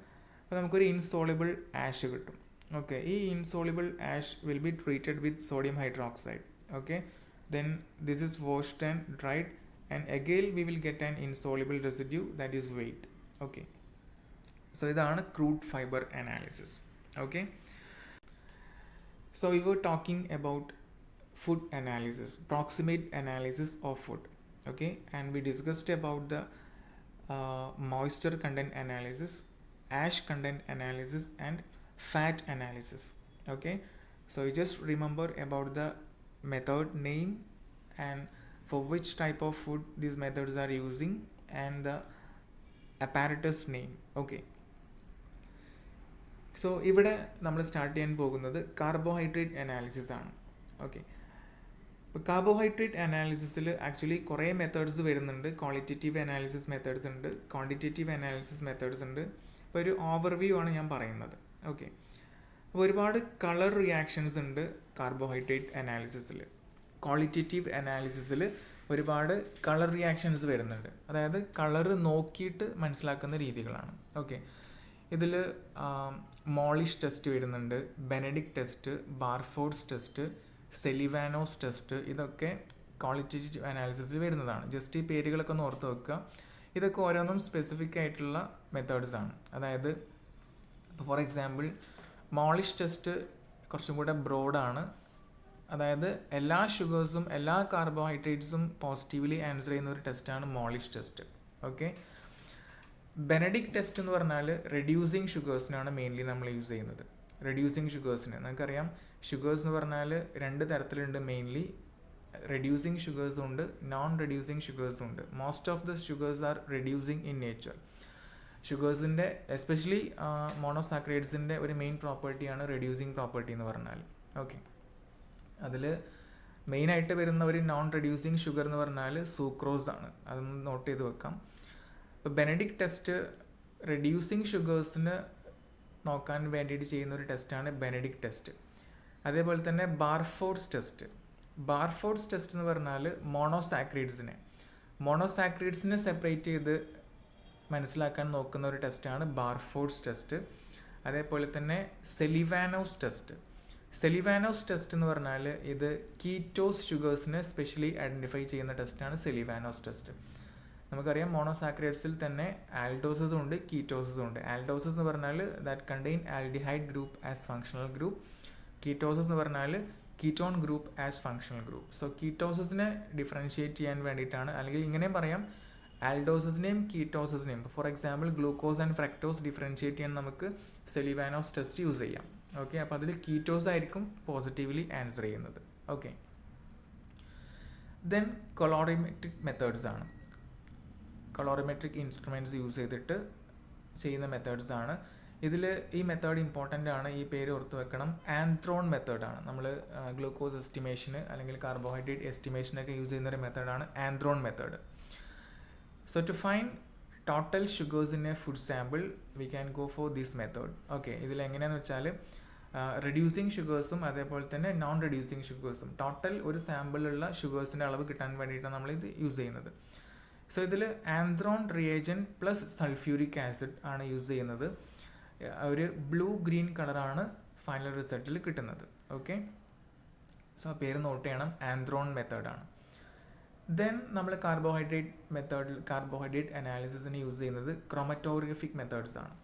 S1: അപ്പോൾ നമുക്കൊരു ഇൻസോളിബിൾ ആഷ് കിട്ടും. ഓക്കെ, ഈ insoluble ash will be treated with sodium hydroxide. Okay, then this is washed and dried and again we will get an insoluble residue that is weight. Okay, so ഇതാണ് crude fibre analysis. Okay, so we were talking about food analysis, proximate analysis of food. Okay, and we discussed about the moisture content analysis, ash content analysis and fat analysis. Okay, so you just remember about the method name and for which type of food these methods are using and the apparatus name. Okay, so ഇവിടെ നമ്മൾ start ചെയ്യാൻ പോകുന്നത് carbohydrate analysis ആണ്. Okay, ഇപ്പോൾ carbohydrate അനാലിസിസിൽ actually കുറേ methods വരുന്നുണ്ട്. Qualitative analysis methods ഉണ്ട്, quantitative analysis methods ഉണ്ട്. ഇപ്പോൾ ഒരു ഓവർവ്യൂ ആണ് ഞാൻ പറയുന്നത്. ഓക്കെ, അപ്പോൾ ഒരുപാട് കളർ റിയാക്ഷൻസ് ഉണ്ട് കാർബോഹൈഡ്രേറ്റ് അനാലിസിസിൽ. ക്വാളിറ്റേറ്റീവ് അനാലിസിസിൽ ഒരുപാട് കളർ റിയാക്ഷൻസ് വരുന്നുണ്ട്. അതായത് കളർ നോക്കിയിട്ട് മനസ്സിലാക്കുന്ന രീതികളാണ്. ഓക്കെ, ഇതിൽ മോളിഷ് ടെസ്റ്റ് വരുന്നുണ്ട്, ബെനഡിക്ട് ടെസ്റ്റ്, ബാർഫോർഡ്സ് ടെസ്റ്റ്, സെലിവാനോസ് ടെസ്റ്റ്. ഇതൊക്കെ ക്വാളിറ്റേറ്റീവ് അനാലിസിസിൽ വരുന്നതാണ്. ജസ്റ്റ് ഈ പേരുകളൊക്കെ ഒന്ന് ഓർത്ത് വെക്കുക. ഇതൊക്കെ ഓരോന്നും സ്പെസിഫിക് ആയിട്ടുള്ള മെത്തേഡ്സ് ആണ്. അതായത് ഇപ്പോൾ ഫോർ എക്സാമ്പിൾ മോളിഷ് ടെസ്റ്റ് കുറച്ചും കൂടെ ബ്രോഡാണ്. അതായത് എല്ലാ ഷുഗേഴ്സും എല്ലാ കാർബോഹൈഡ്രേറ്റ്സും പോസിറ്റീവ്ലി ആൻസർ ചെയ്യുന്ന ഒരു ടെസ്റ്റാണ് മോളിഷ് ടെസ്റ്റ്. ഓക്കെ, ബെനഡിക്ട് ടെസ്റ്റ് എന്ന് പറഞ്ഞാൽ റെഡ്യൂസിങ് ഷുഗേഴ്സിനാണ് മെയിൻലി നമ്മൾ യൂസ് ചെയ്യുന്നത്. റെഡ്യൂസിങ് ഷുഗേഴ്സിന് നമുക്കറിയാം ഷുഗേഴ്സ് എന്ന് പറഞ്ഞാൽ 2 തരത്തിലുണ്ട്. മെയിൻലി റെഡ്യൂസിങ് ഷുഗേഴ്സും ഉണ്ട്, നോൺ റെഡ്യൂസിങ് ഷുഗേഴ്സും ഉണ്ട്. Most of the sugars are reducing in nature. ഷുഗേഴ്സിൻ്റെ എസ്പെഷ്യലി മോണോസാക്രൈഡ്സിൻ്റെ ഒരു മെയിൻ പ്രോപ്പർട്ടിയാണ് റെഡ്യൂസിങ് പ്രോപ്പർട്ടി എന്ന് പറഞ്ഞാൽ. ഓക്കെ, അതിൽ മെയിനായിട്ട് വരുന്ന ഒരു നോൺ റെഡ്യൂസിങ് ഷുഗർ എന്ന് പറഞ്ഞാൽ സൂക്രോസ് ആണ്. അതൊന്ന് നോട്ട് ചെയ്ത് വെക്കാം. ഇപ്പോൾ ബെനഡിക്ട് ടെസ്റ്റ് റെഡ്യൂസിങ് ഷുഗേഴ്സിന് നോക്കാൻ വേണ്ടിയിട്ട് ചെയ്യുന്ന ഒരു ടെസ്റ്റാണ് ബെനഡിക്ട് ടെസ്റ്റ്. അതേപോലെ തന്നെ ബാർഫോർഡ്സ് ടെസ്റ്റ് എന്ന് പറഞ്ഞാൽ മോണോസാക്രൈഡ്സിനെ സെപ്പറേറ്റ് ചെയ്ത് മനസ്സിലാക്കാൻ നോക്കുന്ന ഒരു ടെസ്റ്റാണ് ബാർഫോർഡ്സ് ടെസ്റ്റ്. അതേപോലെ തന്നെ സെലിവാനോസ് ടെസ്റ്റ് എന്ന് പറഞ്ഞാൽ ഇത് കീറ്റോസ് ഷുഗേഴ്സിനെ സ്പെഷ്യലി ഐഡൻറ്റിഫൈ ചെയ്യുന്ന ടെസ്റ്റാണ് സെലിവാനോസ് ടെസ്റ്റ്. നമുക്കറിയാം മോണോസാക്രൈഡ്സിൽ തന്നെ ആൽഡോസസും ഉണ്ട്, കീറ്റോസസും ഉണ്ട്. ആൽഡോസസ് എന്ന് പറഞ്ഞാൽ that contain aldehyde group as functional group. Ketoses എന്ന് പറഞ്ഞാൽ ketone group as functional group. So കീറ്റോസസിനെ ഡിഫറൻഷിയേറ്റ് ചെയ്യാൻ വേണ്ടിയിട്ടാണ്, അല്ലെങ്കിൽ ഇങ്ങനെയും പറയാം, ആൽഡോസസിനെയും കീറ്റോസസിനെയും. For example glucose and fructose differentiate ചെയ്യാൻ നമുക്ക് സെലിവാനോസ് ടെസ്റ്റ് യൂസ് ചെയ്യാം. ഓക്കെ, അപ്പോൾ അതിൽ കീറ്റോസ് ആയിരിക്കും പോസിറ്റീവ്ലി ആൻസർ ചെയ്യുന്നത്. ഓക്കെ, ദെൻ കൊളോറിമെട്രിക് മെത്തേഡ്സ് ആണ്. കൊളോറിമെട്രിക് ഇൻസ്ട്രുമെൻറ്റ്സ് യൂസ് ചെയ്തിട്ട് ചെയ്യുന്ന മെത്തേഡ്സ് ആണ്. ഇതിൽ ഈ മെത്തേഡ് ഇമ്പോർട്ടൻ്റ് ആണ്, ഈ പേര് ഓർത്ത് വെക്കണം. ആന്ത്രോൺ മെത്തേഡാണ്. നമ്മൾ ഗ്ലൂക്കോസ് എസ്റ്റിമേഷന് അല്ലെങ്കിൽ കാർബോഹൈഡ്രേറ്റ് എസ്റ്റിമേഷനൊക്കെ യൂസ് ചെയ്യുന്ന ഒരു മെത്തേഡാണ് anthrone method. So to find total sugars in a food sample we can go for this method. Okay, ഇതിലെങ്ങനെയാണെന്ന് വെച്ചാൽ റെഡ്യൂസിങ് ഷുഗേഴ്സും അതേപോലെ തന്നെ നോൺ റെഡ്യൂസിങ് ഷുഗേഴ്സും ടോട്ടൽ ഒരു സാമ്പിളിലുള്ള ഷുഗേഴ്സിൻ്റെ അളവ് കിട്ടാൻ വേണ്ടിയിട്ടാണ് നമ്മളിത് യൂസ് ചെയ്യുന്നത്. സോ ഇതിൽ ആന്ത്രോൺ റിയേജൻ പ്ലസ് സൾഫ്യൂരിക് ആസിഡ് ആണ് യൂസ് ചെയ്യുന്നത്. ഒരു ബ്ലൂ ഗ്രീൻ കളറാണ് ഫൈനൽ റിസൾട്ടിൽ കിട്ടുന്നത്. ഓക്കെ, സോ ആ പേര് നോട്ട് ചെയ്യണം, ആന്ത്രോൺ മെത്തേഡാണ്. ദെൻ നമ്മൾ കാർബോഹൈഡ്രേറ്റ് അനാലിസിസിന് യൂസ് ചെയ്യുന്നത് ക്രോമറ്റോഗ്രഫിക് മെത്തേഡ്സ് ആണ്.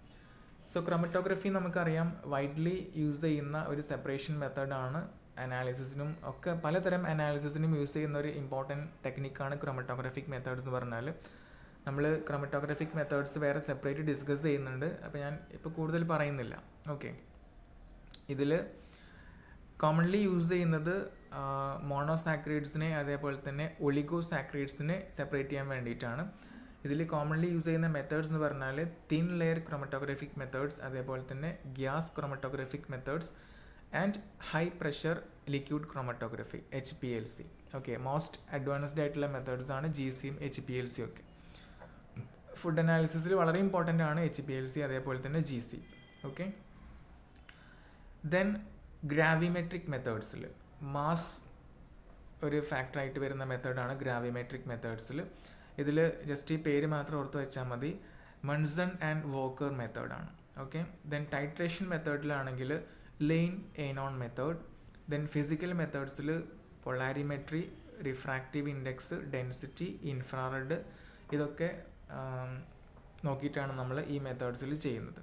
S1: സോ ക്രോമറ്റോഗ്രഫി നമുക്കറിയാം വൈഡ്ലി യൂസ് ചെയ്യുന്ന ഒരു സെപ്പറേഷൻ മെത്തേഡാണ്. അനാലിസിസിനും ഒക്കെ പലതരം അനാലിസിസിനും യൂസ് ചെയ്യുന്ന ഒരു ഇമ്പോർട്ടൻറ്റ് ടെക്നിക്കാണ് ക്രോമറ്റോഗ്രഫിക് മെത്തേഡ്സ് എന്ന് പറഞ്ഞാൽ. നമ്മൾ ക്രോമറ്റോഗ്രഫിക് മെത്തേഡ്സ് വേറെ സെപ്പറേറ്റ് ഡിസ്കസ് ചെയ്യുന്നുണ്ട്, അപ്പോൾ ഞാൻ ഇപ്പോൾ കൂടുതൽ പറയുന്നില്ല. ഓക്കെ, ഇതിൽ കോമൺലി യൂസ് ചെയ്യുന്നത് മോണോസാക്രൈഡ്സിനെ അതേപോലെ തന്നെ ഒളിഗോസാക്രൈഡ്സിനെ സെപ്പറേറ്റ് ചെയ്യാൻ വേണ്ടിയിട്ടാണ്. ഇതിൽ കോമൺലി യൂസ് ചെയ്യുന്ന മെത്തേഡ്സ് എന്ന് പറഞ്ഞാൽ തിൻ ലെയർ ക്രോമറ്റോഗ്രഫിക് മെത്തേഡ്സ്, അതേപോലെ തന്നെ gas chromatographic methods and high pressure liquid chromatography HPLC. Okay, most advanced ആയിട്ടുള്ള മെത്തേഡ്സ് ആണ് GCയും HPLC ഒക്കെ. ഫുഡ് അനാലിസിസിൽ വളരെ ഇമ്പോർട്ടൻ്റ് ആണ് HPLC അതേപോലെ തന്നെ GC. ഓക്കെ, ദെൻ ഗ്രാവിമെട്രിക് മെത്തേഡ്സിൽ മാസ് ഒരു ഫാക്ടറായിട്ട് വരുന്ന മെത്തേഡാണ് ഗ്രാവിമെട്രിക് മെത്തേഡ്സിൽ. ഇതിൽ ജസ്റ്റ് ഈ പേര് മാത്രം ഓർത്ത് വെച്ചാൽ മതി, മൺസൺ ആൻഡ് വോക്കർ മെത്തേഡാണ്. ഓക്കെ, ദെൻ ടൈട്രേഷൻ മെത്തേഡിലാണെങ്കിൽ Lane Eynon method. Then physical മെത്തേഡ്സിൽ polarimetry, refractive index, density, infrared, ഇതൊക്കെ നോക്കിയിട്ടാണ് നമ്മൾ ഈ മെത്തേഡ്സിൽ ചെയ്യുന്നത്.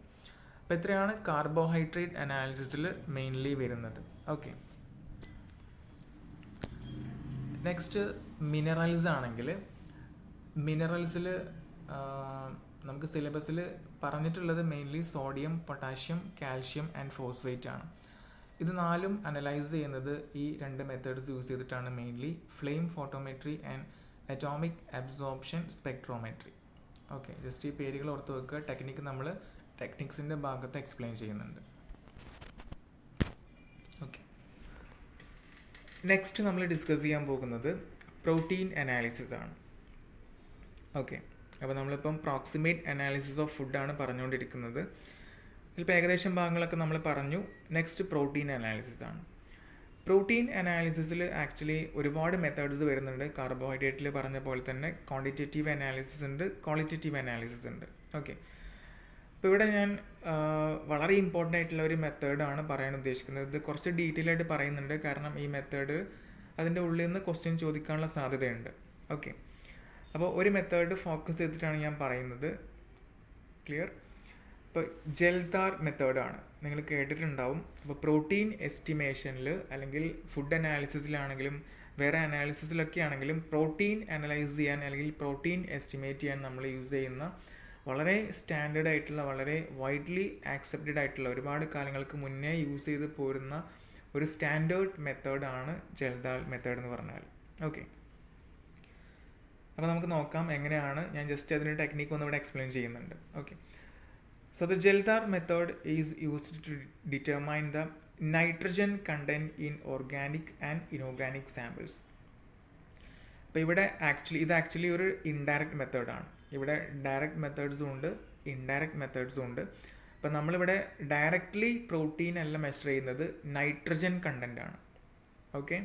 S1: അപ്പോൾ ഇത്രയാണ് കാർബോഹൈഡ്രേറ്റ് അനാലിസിസിൽ മെയിൻലി വരുന്നത്. ഓക്കെ, നെക്സ്റ്റ് മിനറൽസ് ആണെങ്കിൽ മിനറൽസിൽ നമുക്ക് സിലബസിൽ പറഞ്ഞിട്ടുള്ളത് മെയിൻലി sodium, potassium, calcium and phosphate ആണ്. ഇത് നാലും അനലൈസ് ചെയ്യുന്നത് ഈ രണ്ട് മെത്തേഡ്സ് യൂസ് ചെയ്തിട്ടാണ്, mainly flame photometry and atomic absorption spectrometry. Okay, just ഈ പേരുകൾ ഓർത്ത് വെക്കുക. ടെക്നിക്ക് നമ്മൾ ടെക്നിക്സിൻ്റെ ഭാഗത്ത് എക്സ്പ്ലെയിൻ ചെയ്യുന്നുണ്ട്. ഓക്കെ, നെക്സ്റ്റ് നമ്മൾ ഡിസ്കസ് ചെയ്യാൻ പോകുന്നത് പ്രോട്ടീൻ അനാലിസിസ് ആണ്. ഓക്കെ, അപ്പോൾ നമ്മളിപ്പം പ്രോക്സിമേറ്റ് അനാലിസിസ് ഓഫ് ഫുഡാണ് പറഞ്ഞുകൊണ്ടിരിക്കുന്നത്. ഇതിപ്പോൾ ഏകദേശം ഭാഗങ്ങളൊക്കെ നമ്മൾ പറഞ്ഞു. നെക്സ്റ്റ് പ്രോട്ടീൻ അനാലിസിസ് ആണ്. പ്രോട്ടീൻ അനാലിസിസിൽ ആക്ച്വലി ഒരുപാട് മെത്തേഡ്സ് വരുന്നുണ്ട്. കാർബോഹൈഡ്രേറ്റിൽ പറഞ്ഞ പോലെ തന്നെ ക്വാണ്ടിറ്റേറ്റീവ് അനാലിസിസ് ഉണ്ട്, ക്വാളിറ്റേറ്റീവ് അനാലിസിസ് ഉണ്ട്. ഓക്കെ, അപ്പോൾ ഇവിടെ ഞാൻ വളരെ ഇമ്പോർട്ടൻ്റ് ആയിട്ടുള്ള ഒരു മെത്തേഡാണ് പറയാൻ ഉദ്ദേശിക്കുന്നത്. ഇത് കുറച്ച് ഡീറ്റെയിൽ ആയിട്ട് പറയുന്നുണ്ട്, കാരണം ഈ മെത്തേഡ് അതിൻ്റെ ഉള്ളിൽ നിന്ന് ക്വസ്റ്റ്യൻ ചോദിക്കാനുള്ള സാധ്യതയുണ്ട്. ഓക്കെ, അപ്പോൾ ഒരു മെത്തേഡ് ഫോക്കസ് ചെയ്തിട്ടാണ് ഞാൻ പറയുന്നത്. ക്ലിയർ? ഇപ്പോൾ ജെൽദാർ മെത്തേഡാണ്, നിങ്ങൾ കേട്ടിട്ടുണ്ടാവും. അപ്പോൾ പ്രോട്ടീൻ എസ്റ്റിമേഷനിൽ അല്ലെങ്കിൽ ഫുഡ് അനാലിസിസിലാണെങ്കിലും വേറെ അനാലിസിസിലൊക്കെ ആണെങ്കിലും പ്രോട്ടീൻ അനലൈസ് ചെയ്യാൻ അല്ലെങ്കിൽ പ്രോട്ടീൻ എസ്റ്റിമേറ്റ് ചെയ്യാൻ നമ്മൾ യൂസ് ചെയ്യുന്ന വളരെ സ്റ്റാൻഡേർഡ് ആയിട്ടുള്ള, വളരെ വൈഡ്ലി ആക്സെപ്റ്റഡ് ആയിട്ടുള്ള, ഒരുപാട് കാലങ്ങൾക്ക് മുന്നേ യൂസ് ചെയ്ത് പോരുന്ന ഒരു സ്റ്റാൻഡേർഡ് മെത്തേഡാണ് ജെൽദാർ മെത്തേഡ് എന്ന് പറഞ്ഞാൽ. ഓക്കെ, അപ്പോൾ നമുക്ക് നോക്കാം എങ്ങനെയാണ്. ഞാൻ ജസ്റ്റ് അതിൻ്റെ ടെക്നിക്ക് ഒന്ന് ഇവിടെ എക്സ്പ്ലെയിൻ ചെയ്യുന്നുണ്ട്. Okay, so the Kjeldahl method is used to determine the nitrogen content in organic and inorganic samples. അപ്പോൾ ഇവിടെ ഇത് ആക്ച്വലി ഒരു ഇൻഡയറക്റ്റ് മെത്തേഡാണ്. ഇവിടെ ഡയറക്റ്റ് മെത്തേഡ്സും ഉണ്ട്, ഇൻഡയറക്റ്റ് മെത്തേഡ്സും ഉണ്ട്. അപ്പോൾ നമ്മളിവിടെ ഡയറക്റ്റ്ലി പ്രോട്ടീൻ അല്ല മെഷർ ചെയ്യുന്നത്, നൈട്രജൻ കണ്ടൻ്റ് ആണ്. ഓക്കെ,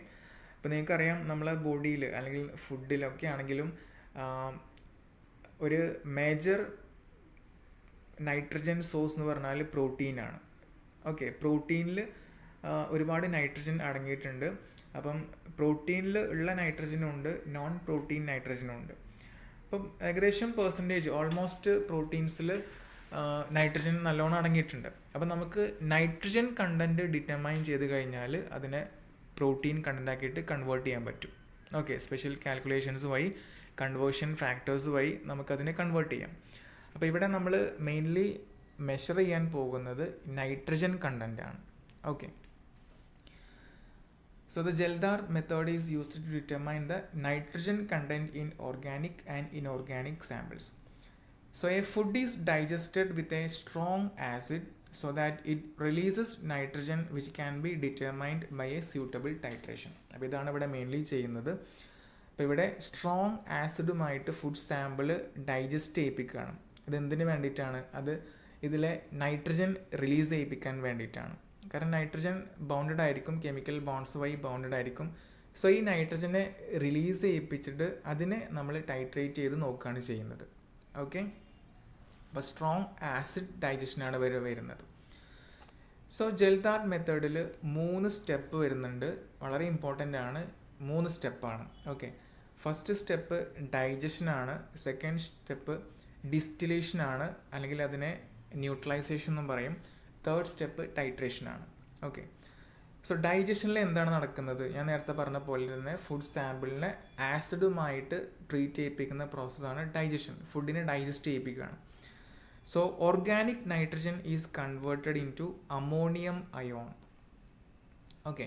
S1: അപ്പോൾ നിങ്ങൾക്കറിയാം നമ്മളെ ബോഡിയിൽ അല്ലെങ്കിൽ ഫുഡിലൊക്കെ ആണെങ്കിലും ഒരു മേജർ നൈട്രജൻ സോഴ്സ് എന്ന് പറഞ്ഞാൽ പ്രോട്ടീനാണ്. ഓക്കെ, പ്രോട്ടീനിൽ ഒരുപാട് നൈട്രജൻ അടങ്ങിയിട്ടുണ്ട്. അപ്പം പ്രോട്ടീനിൽ ഉള്ള നൈട്രജനും ഉണ്ട്, നോൺ പ്രോട്ടീൻ നൈട്രജനും ഉണ്ട്. അപ്പം ഏകദേശം പെർസെൻറ്റേജ് ഓൾമോസ്റ്റ് പ്രോട്ടീൻസിൽ നൈട്രജൻ നല്ലോണം അടങ്ങിയിട്ടുണ്ട്. അപ്പം നമുക്ക് നൈട്രജൻ കണ്ടൻറ്റ് ഡിറ്റർമൈൻ ചെയ്ത് കഴിഞ്ഞാൽ അതിനെ പ്രോട്ടീൻ കണ്ടൻ്റ് ആക്കിയിട്ട് കൺവേർട്ട് ചെയ്യാൻ പറ്റും. ഓക്കെ, സ്പെഷ്യൽ കാൽക്കുലേഷൻസ് വഴി, കൺവേർഷൻ ഫാക്ടേഴ്സ് വഴി നമുക്കതിനെ കൺവേർട്ട് ചെയ്യാം. അപ്പോൾ ഇവിടെ നമ്മൾ മെയിൻലി മെഷർ ചെയ്യാൻ പോകുന്നത് നൈട്രജൻ കണ്ടൻ്റ് ആണ്. Okay, so the Jeldar method is used to determine the nitrogen content in organic and inorganic samples. So a food is digested with a strong acid so that it releases nitrogen which can be determined by a suitable titration. അപ്പോൾ ഇതാണ് ഇവിടെ mainly ചെയ്യുന്നത്. അപ്പോൾ ഇവിടെ strong ആസിഡുമായിട്ട് food sample digest ചെയ്യിപ്പിക്കുകയാണ്. ഇതെന്തിനു വേണ്ടിയിട്ടാണ്? അത് ഇതിലെ nitrogen release ചെയ്യിപ്പിക്കാൻ വേണ്ടിയിട്ടാണ്. കാരണം നൈട്രജൻ ബൗണ്ടഡ് ആയിരിക്കും, കെമിക്കൽ ബോണ്ട്സ് വഴി ബൗണ്ടഡ് ആയിരിക്കും. സോ ഈ നൈട്രജനെ റിലീസ് ചെയ്യിപ്പിച്ചിട്ട് അതിനെ നമ്മൾ ടൈട്രേറ്റ് ചെയ്ത് നോക്കുകയാണ് ചെയ്യുന്നത്. ഓക്കെ, അപ്പോൾ സ്ട്രോങ് ആസിഡ് ഡൈജഷനാണ് വരുന്നത്. സോ ജെൽദാർഡ് മെത്തേഡിൽ 3 സ്റ്റെപ്പ് വരുന്നുണ്ട്. വളരെ ഇമ്പോർട്ടൻ്റ് ആണ്, 3 സ്റ്റെപ്പാണ്. ഓക്കെ, ഫസ്റ്റ് സ്റ്റെപ്പ് ഡൈജഷനാണ്, സെക്കൻഡ് സ്റ്റെപ്പ് ഡിസ്റ്റിലേഷനാണ്, അല്ലെങ്കിൽ അതിനെ ന്യൂട്രലൈസേഷൻ എന്നും പറയും, തേർഡ് സ്റ്റെപ്പ് ടൈട്രേഷനാണ്. ഓക്കെ, സോ ഡൈജഷനിൽ എന്താണ് നടക്കുന്നത്? ഞാൻ നേരത്തെ പറഞ്ഞ പോലെ തന്നെ ഫുഡ് സാമ്പിളിനെ ആസിഡുമായിട്ട് ട്രീറ്റ് ചെയ്യിപ്പിക്കുന്ന പ്രോസസ്സാണ് ഡൈജഷൻ. ഫുഡിനെ ഡൈജസ്റ്റ് ചെയ്യിപ്പിക്കുകയാണ്. So organic nitrogen is converted in to ammonium ion. Okay,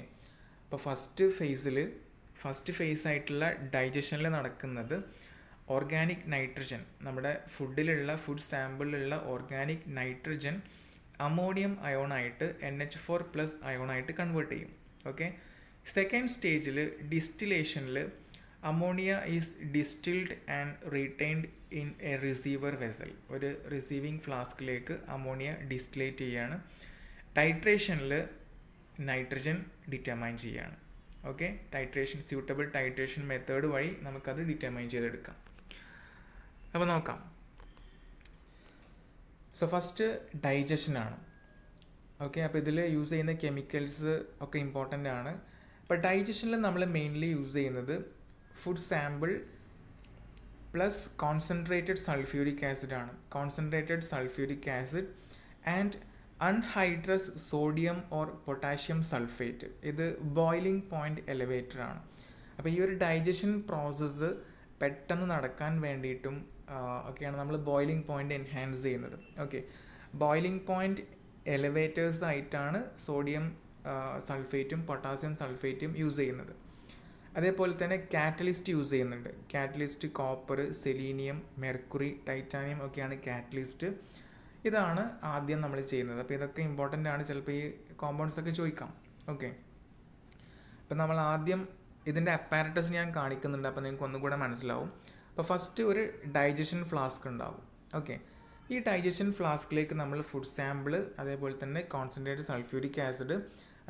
S1: അപ്പോൾ ഫസ്റ്റ് ഫേസ് ആയിട്ടുള്ള ഡൈജഷനിൽ നടക്കുന്നത് ഓർഗാനിക് നൈട്രജൻ, നമ്മുടെ ഫുഡ് സാമ്പിളിലുള്ള ഓർഗാനിക് നൈട്രജൻ അമോണിയം അയോണായിട്ട് NH4+ അയോണായിട്ട് കൺവേർട്ട് ചെയ്യും. ഓക്കെ, സെക്കൻഡ് സ്റ്റേജിൽ ഡിസ്റ്റിലേഷനിൽ ammonia is distilled and retained in a receiver vessel. ഒരു റിസീവിങ് ഫ്ലാസ്കിലേക്ക് അമോണിയ ഡിസ്റ്റിലേറ്റ് ചെയ്യാണ്. ടൈട്രേഷനിൽ നൈട്രജൻ ഡിറ്റർമൈൻ ചെയ്യാണ്. ഓക്കെ, സ്യൂട്ടബിൾ ടൈട്രേഷൻ മെത്തേഡ് വഴി നമുക്കത് ഡിറ്റർമൈൻ ചെയ്തെടുക്കാം. അപ്പോൾ നോക്കാം. So first ഡൈജഷനാണ്. ഓക്കെ, അപ്പോൾ ഇതിൽ യൂസ് ചെയ്യുന്ന കെമിക്കൽസ് ഒക്കെ ഇമ്പോർട്ടൻ്റ് ആണ്. അപ്പോൾ ഡൈജഷനിൽ നമ്മൾ മെയിൻലി യൂസ് ചെയ്യുന്നത് food sample plus concentrated sulphuric acid ആണ്. Concentrated sulphuric acid and anhydrous sodium or potassium sulphate. ഇത് ബോയിലിംഗ് പോയിന്റ് എലവേറ്റർ ആണ്. അപ്പോൾ ഈ ഒരു ഡൈജഷൻ പ്രോസസ്സ് പെട്ടെന്ന് നടക്കാൻ വേണ്ടിയിട്ടും ഒക്കെയാണ് നമ്മൾ ബോയിലിംഗ് പോയിന്റ് എൻഹാൻസ് ചെയ്യുന്നത്. ഓക്കെ, ബോയിലിംഗ് പോയിന്റ് എലവേറ്റേഴ്സ് ആയിട്ടാണ് സോഡിയം സൾഫേറ്റും പൊട്ടാസ്യം സൾഫേറ്റും യൂസ് ചെയ്യുന്നത്. അതേപോലെ തന്നെ കാറ്റലിസ്റ്റ് യൂസ് ചെയ്യുന്നുണ്ട്. Catalyst copper, selenium, mercury, titanium ഒക്കെയാണ് കാറ്റലിസ്റ്റ്. ഇതാണ് ആദ്യം നമ്മൾ ചെയ്യുന്നത്. അപ്പോൾ ഇതൊക്കെ ഇമ്പോർട്ടൻ്റ് ആണ്, ചിലപ്പോൾ ഈ കോമ്പൗണ്ട്സ് ഒക്കെ ചോദിക്കാം. ഓക്കെ, അപ്പോൾ നമ്മൾ ആദ്യം ഇതിൻ്റെ അപ്പാരറ്റസ് ഞാൻ കാണിക്കുന്നുണ്ട്, അപ്പോൾ നിങ്ങൾക്ക് ഒന്നും കൂടെ മനസ്സിലാവും. അപ്പോൾ ഫസ്റ്റ് ഒരു ഡൈജഷൻ ഫ്ലാസ്ക് ഉണ്ടാവും. ഓക്കെ, ഈ ഡൈജഷൻ ഫ്ലാസ്കിലേക്ക് നമ്മൾ ഫുഡ് സാമ്പിൾ, അതേപോലെ തന്നെ കോൺസെൻട്രേറ്റഡ് സൾഫ്യൂരിക് ആസിഡ്,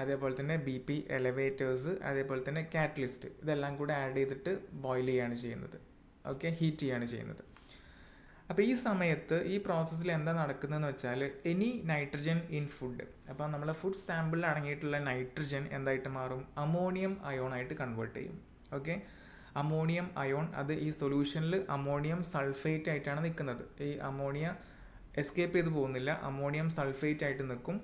S1: അതേപോലെ തന്നെ BP എലവേറ്റേഴ്സ്, അതേപോലെ തന്നെ കാറ്റലിസ്റ്റ്, ഇതെല്ലാം കൂടെ ആഡ് ചെയ്തിട്ട് ബോയിൽ ചെയ്യുകയാണ് ചെയ്യുന്നത്. ഓക്കെ, ഹീറ്റ് ചെയ്യുകയാണ് ചെയ്യുന്നത്. അപ്പോൾ ഈ സമയത്ത് ഈ പ്രോസസ്സിൽ എന്താ നടക്കുന്നതെന്ന് വെച്ചാൽ എനി നൈട്രജൻ ഇൻ ഫുഡ്, അപ്പോൾ നമ്മൾ ഫുഡ് സാമ്പിളിൽ അടങ്ങിയിട്ടുള്ള നൈട്രജൻ എന്തായിട്ട് മാറും? അമോണിയം അയോണായിട്ട് കൺവേർട്ട് ചെയ്യും. ഓക്കെ, അമോണിയം അയോൺ അത് ഈ സൊല്യൂഷനിൽ അമോണിയം സൾഫേറ്റ് ആയിട്ടാണ് നിൽക്കുന്നത്. ഈ അമോണിയ എസ്കേപ്പ് ചെയ്ത് പോകുന്നില്ല, അമോണിയം സൾഫേറ്റ് ആയിട്ട് നിൽക്കും.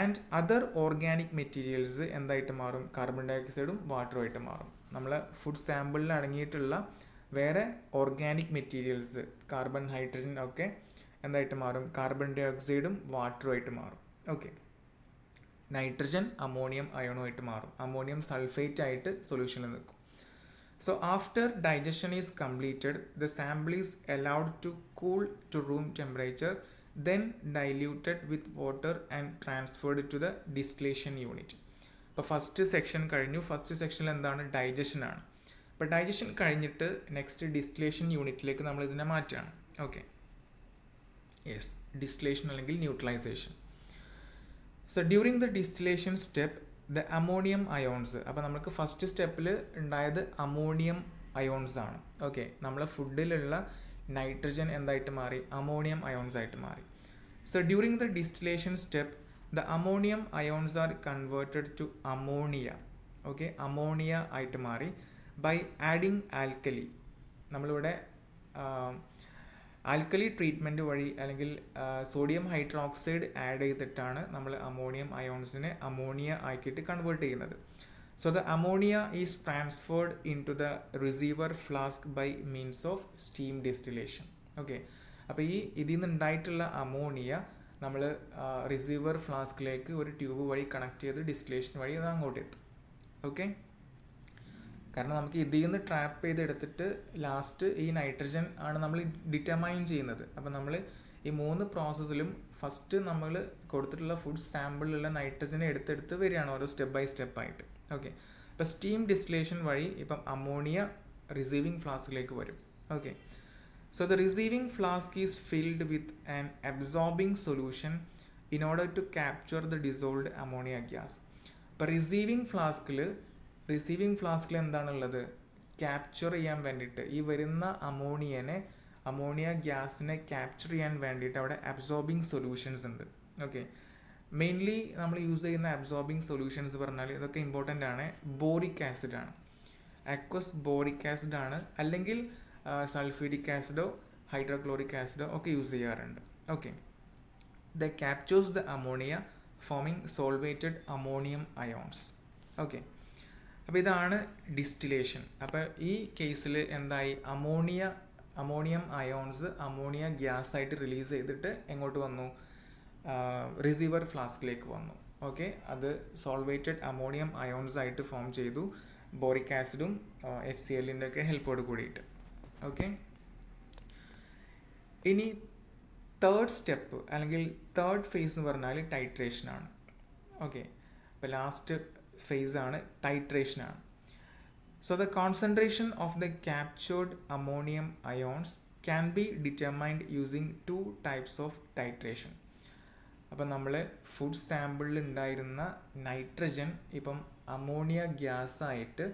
S1: ആൻഡ് അതർ ഓർഗാനിക് മെറ്റീരിയൽസ് എന്തായിട്ട് മാറും? കാർബൺ ഡൈ ഓക്സൈഡും വാട്ടറുമായിട്ട് മാറും. നമ്മളെ ഫുഡ് സാമ്പിളിൽ അടങ്ങിയിട്ടുള്ള വേറെ ഓർഗാനിക് മെറ്റീരിയൽസ്, കാർബൺ, ഹൈഡ്രജൻ ഒക്കെ എന്തായിട്ട് മാറും? കാർബൺ ഡൈ ഓക്സൈഡും വാട്ടറുമായിട്ട് മാറും. ഓക്കെ, നൈട്രജൻ അമോണിയം അയോണുമായിട്ട് മാറും, അമോണിയം സൾഫേറ്റ് ആയിട്ട് സൊല്യൂഷനിൽ നിൽക്കും. So after digestion is completed, the sample is allowed to cool to room temperature, then diluted with water and transferred to the distillation unit. അപ്പോൾ first section കഴിഞ്ഞു. First സെക്ഷനിൽ എന്താണ്? Digestion ആണ്. അപ്പോൾ ഡൈജഷൻ കഴിഞ്ഞിട്ട് നെക്സ്റ്റ് ഡിസ്റ്റിലേഷൻ യൂണിറ്റിലേക്ക് നമ്മൾ ഇതിനെ മാറ്റുകയാണ്. ഓക്കെ, യെസ്, ഡിസ്റ്റിലേഷൻ അല്ലെങ്കിൽ neutralisation. So during the distillation step the ammonium ions, അപ്പോൾ നമുക്ക് ഫസ്റ്റ് സ്റ്റെപ്പിൽ ഉണ്ടായത് അമോണിയം അയോൺസ് ആണ്. ഓക്കെ, നമ്മളെ ഫുഡിലുള്ള നൈട്രജൻ എന്തായിട്ട് മാറി? അമോണിയം അയോൺസ് ആയിട്ട് മാറി. So during the distillation step the ammonium ions are converted to ammonia. Okay, ammonia ആയിട്ട് മാറി ബൈ ആഡിങ് ആൽക്കലി. നമ്മളിവിടെ ആൽക്കലി ട്രീറ്റ്മെൻറ്റ് വഴി അല്ലെങ്കിൽ സോഡിയം ഹൈഡ്രോക്സൈഡ് ആഡ് ചെയ്തിട്ടാണ് നമ്മൾ അമോണിയം അയോൺസിനെ അമോണിയ ആക്കിയിട്ട് കൺവേർട്ട് ചെയ്യുന്നത്. So the ammonia is transferred in to the receiver flask by means of steam distillation. Okay, അപ്പോൾ ഇതിൽ നിന്നുണ്ടായിട്ടുള്ള അമോണിയ നമ്മൾ റിസീവർ ഫ്ലാസ്കിലേക്ക് ഒരു ട്യൂബ് വഴി കണക്ട് ചെയ്ത് ഡിസ്റ്റിലേഷൻ വഴി അത് അങ്ങോട്ട് എത്തും. ഓക്കെ, കാരണം നമുക്ക് ഇതിൽ നിന്ന് ട്രാപ്പ് ചെയ്തെടുത്തിട്ട് ലാസ്റ്റ് ഈ നൈട്രജൻ ആണ് നമ്മൾ ഡിറ്റർമൈൻ ചെയ്യുന്നത്. അപ്പോൾ നമ്മൾ ഈ 3 പ്രോസസ്സിലും ഫസ്റ്റ് നമ്മൾ കൊടുത്തിട്ടുള്ള ഫുഡ് സാമ്പിളിലുള്ള നൈട്രജനെ എടുത്തെടുത്ത് വരികയാണ് ഓരോ സ്റ്റെപ്പ് ബൈ സ്റ്റെപ്പ് ആയിട്ട്. ഓക്കെ, ഇപ്പോൾ സ്റ്റീം ഡിസ്റ്റിലേഷൻ വഴി ഇപ്പം അമോണിയ റിസീവിങ് ഫ്ലാസ്കിലേക്ക് വരും. Okay, so the receiving flask is filled with an absorbing solution in order to capture the dissolved ammonia gas. ഇപ്പോൾ റിസീവിങ് ഫ്ലാസ്കിൽ റിസീവിങ് ഫ്ലാസ്കിൽ എന്താണുള്ളത്? ക്യാപ്ചർ ചെയ്യാൻ വേണ്ടിയിട്ട് ഈ വരുന്ന അമോണിയ ഗ്യാസിനെ ക്യാപ്ചർ ചെയ്യാൻ വേണ്ടിയിട്ട് അവിടെ അബ്സോർബിങ് സൊല്യൂഷൻസ് ഉണ്ട്. ഓക്കെ, മെയിൻലി നമ്മൾ യൂസ് ചെയ്യുന്ന അബ്സോർബിങ് സൊല്യൂഷൻസ് പറഞ്ഞാൽ ഇതൊക്കെ ഇമ്പോർട്ടൻ്റ് ആണ്. ബോറിക് ആസിഡ് ആണ്, അക്വസ് ബോറിക് ആസിഡ് ആണ്, അല്ലെങ്കിൽ സൾഫ്യൂരിക് ആസിഡോ ഹൈഡ്രോക്ലോറിക് ആസിഡോ ഒക്കെ യൂസ് ചെയ്യാറുണ്ട്. Okay, the captures the ammonia forming solvated ammonium ions. Okay, അപ്പോൾ ഇതാണ് ഡിസ്റ്റിലേഷൻ. അപ്പോൾ ഈ കേസിൽ എന്തായി? അമോണിയം അയോൺസ് അമോണിയ ഗ്യാസ് ആയിട്ട് റിലീസ് ചെയ്തിട്ട് എങ്ങോട്ട് വന്നു? റിസീവർ ഫ്ലാസ്കിലേക്ക് വന്നു. ഓക്കെ, അത് സോൾവേറ്റഡ് അമോണിയം അയോൺസ് ആയിട്ട് ഫോം ചെയ്തു, ബോറിക് ആസിഡും HCl-ൻ്റെ ഒക്കെ ഹെൽപ്പോട് കൂടിയിട്ട്. ഓക്കെ, ഇനി തേർഡ് സ്റ്റെപ്പ് അല്ലെങ്കിൽ തേർഡ് ഫേസ് എന്ന് പറഞ്ഞാൽ ടൈട്രേഷനാണ്. ഓക്കെ, അപ്പോൾ ലാസ്റ്റ് ഫേസാണ് ടൈട്രേഷനാണ്. So the concentration of the captured ammonium ions can be determined using 2 types of titration. അപ്പം നമ്മൾ ഫുഡ് സാമ്പിളിൽ ഉണ്ടായിരുന്ന നൈട്രജൻ ഇപ്പം അമോണിയ ഗ്യാസായിട്ട്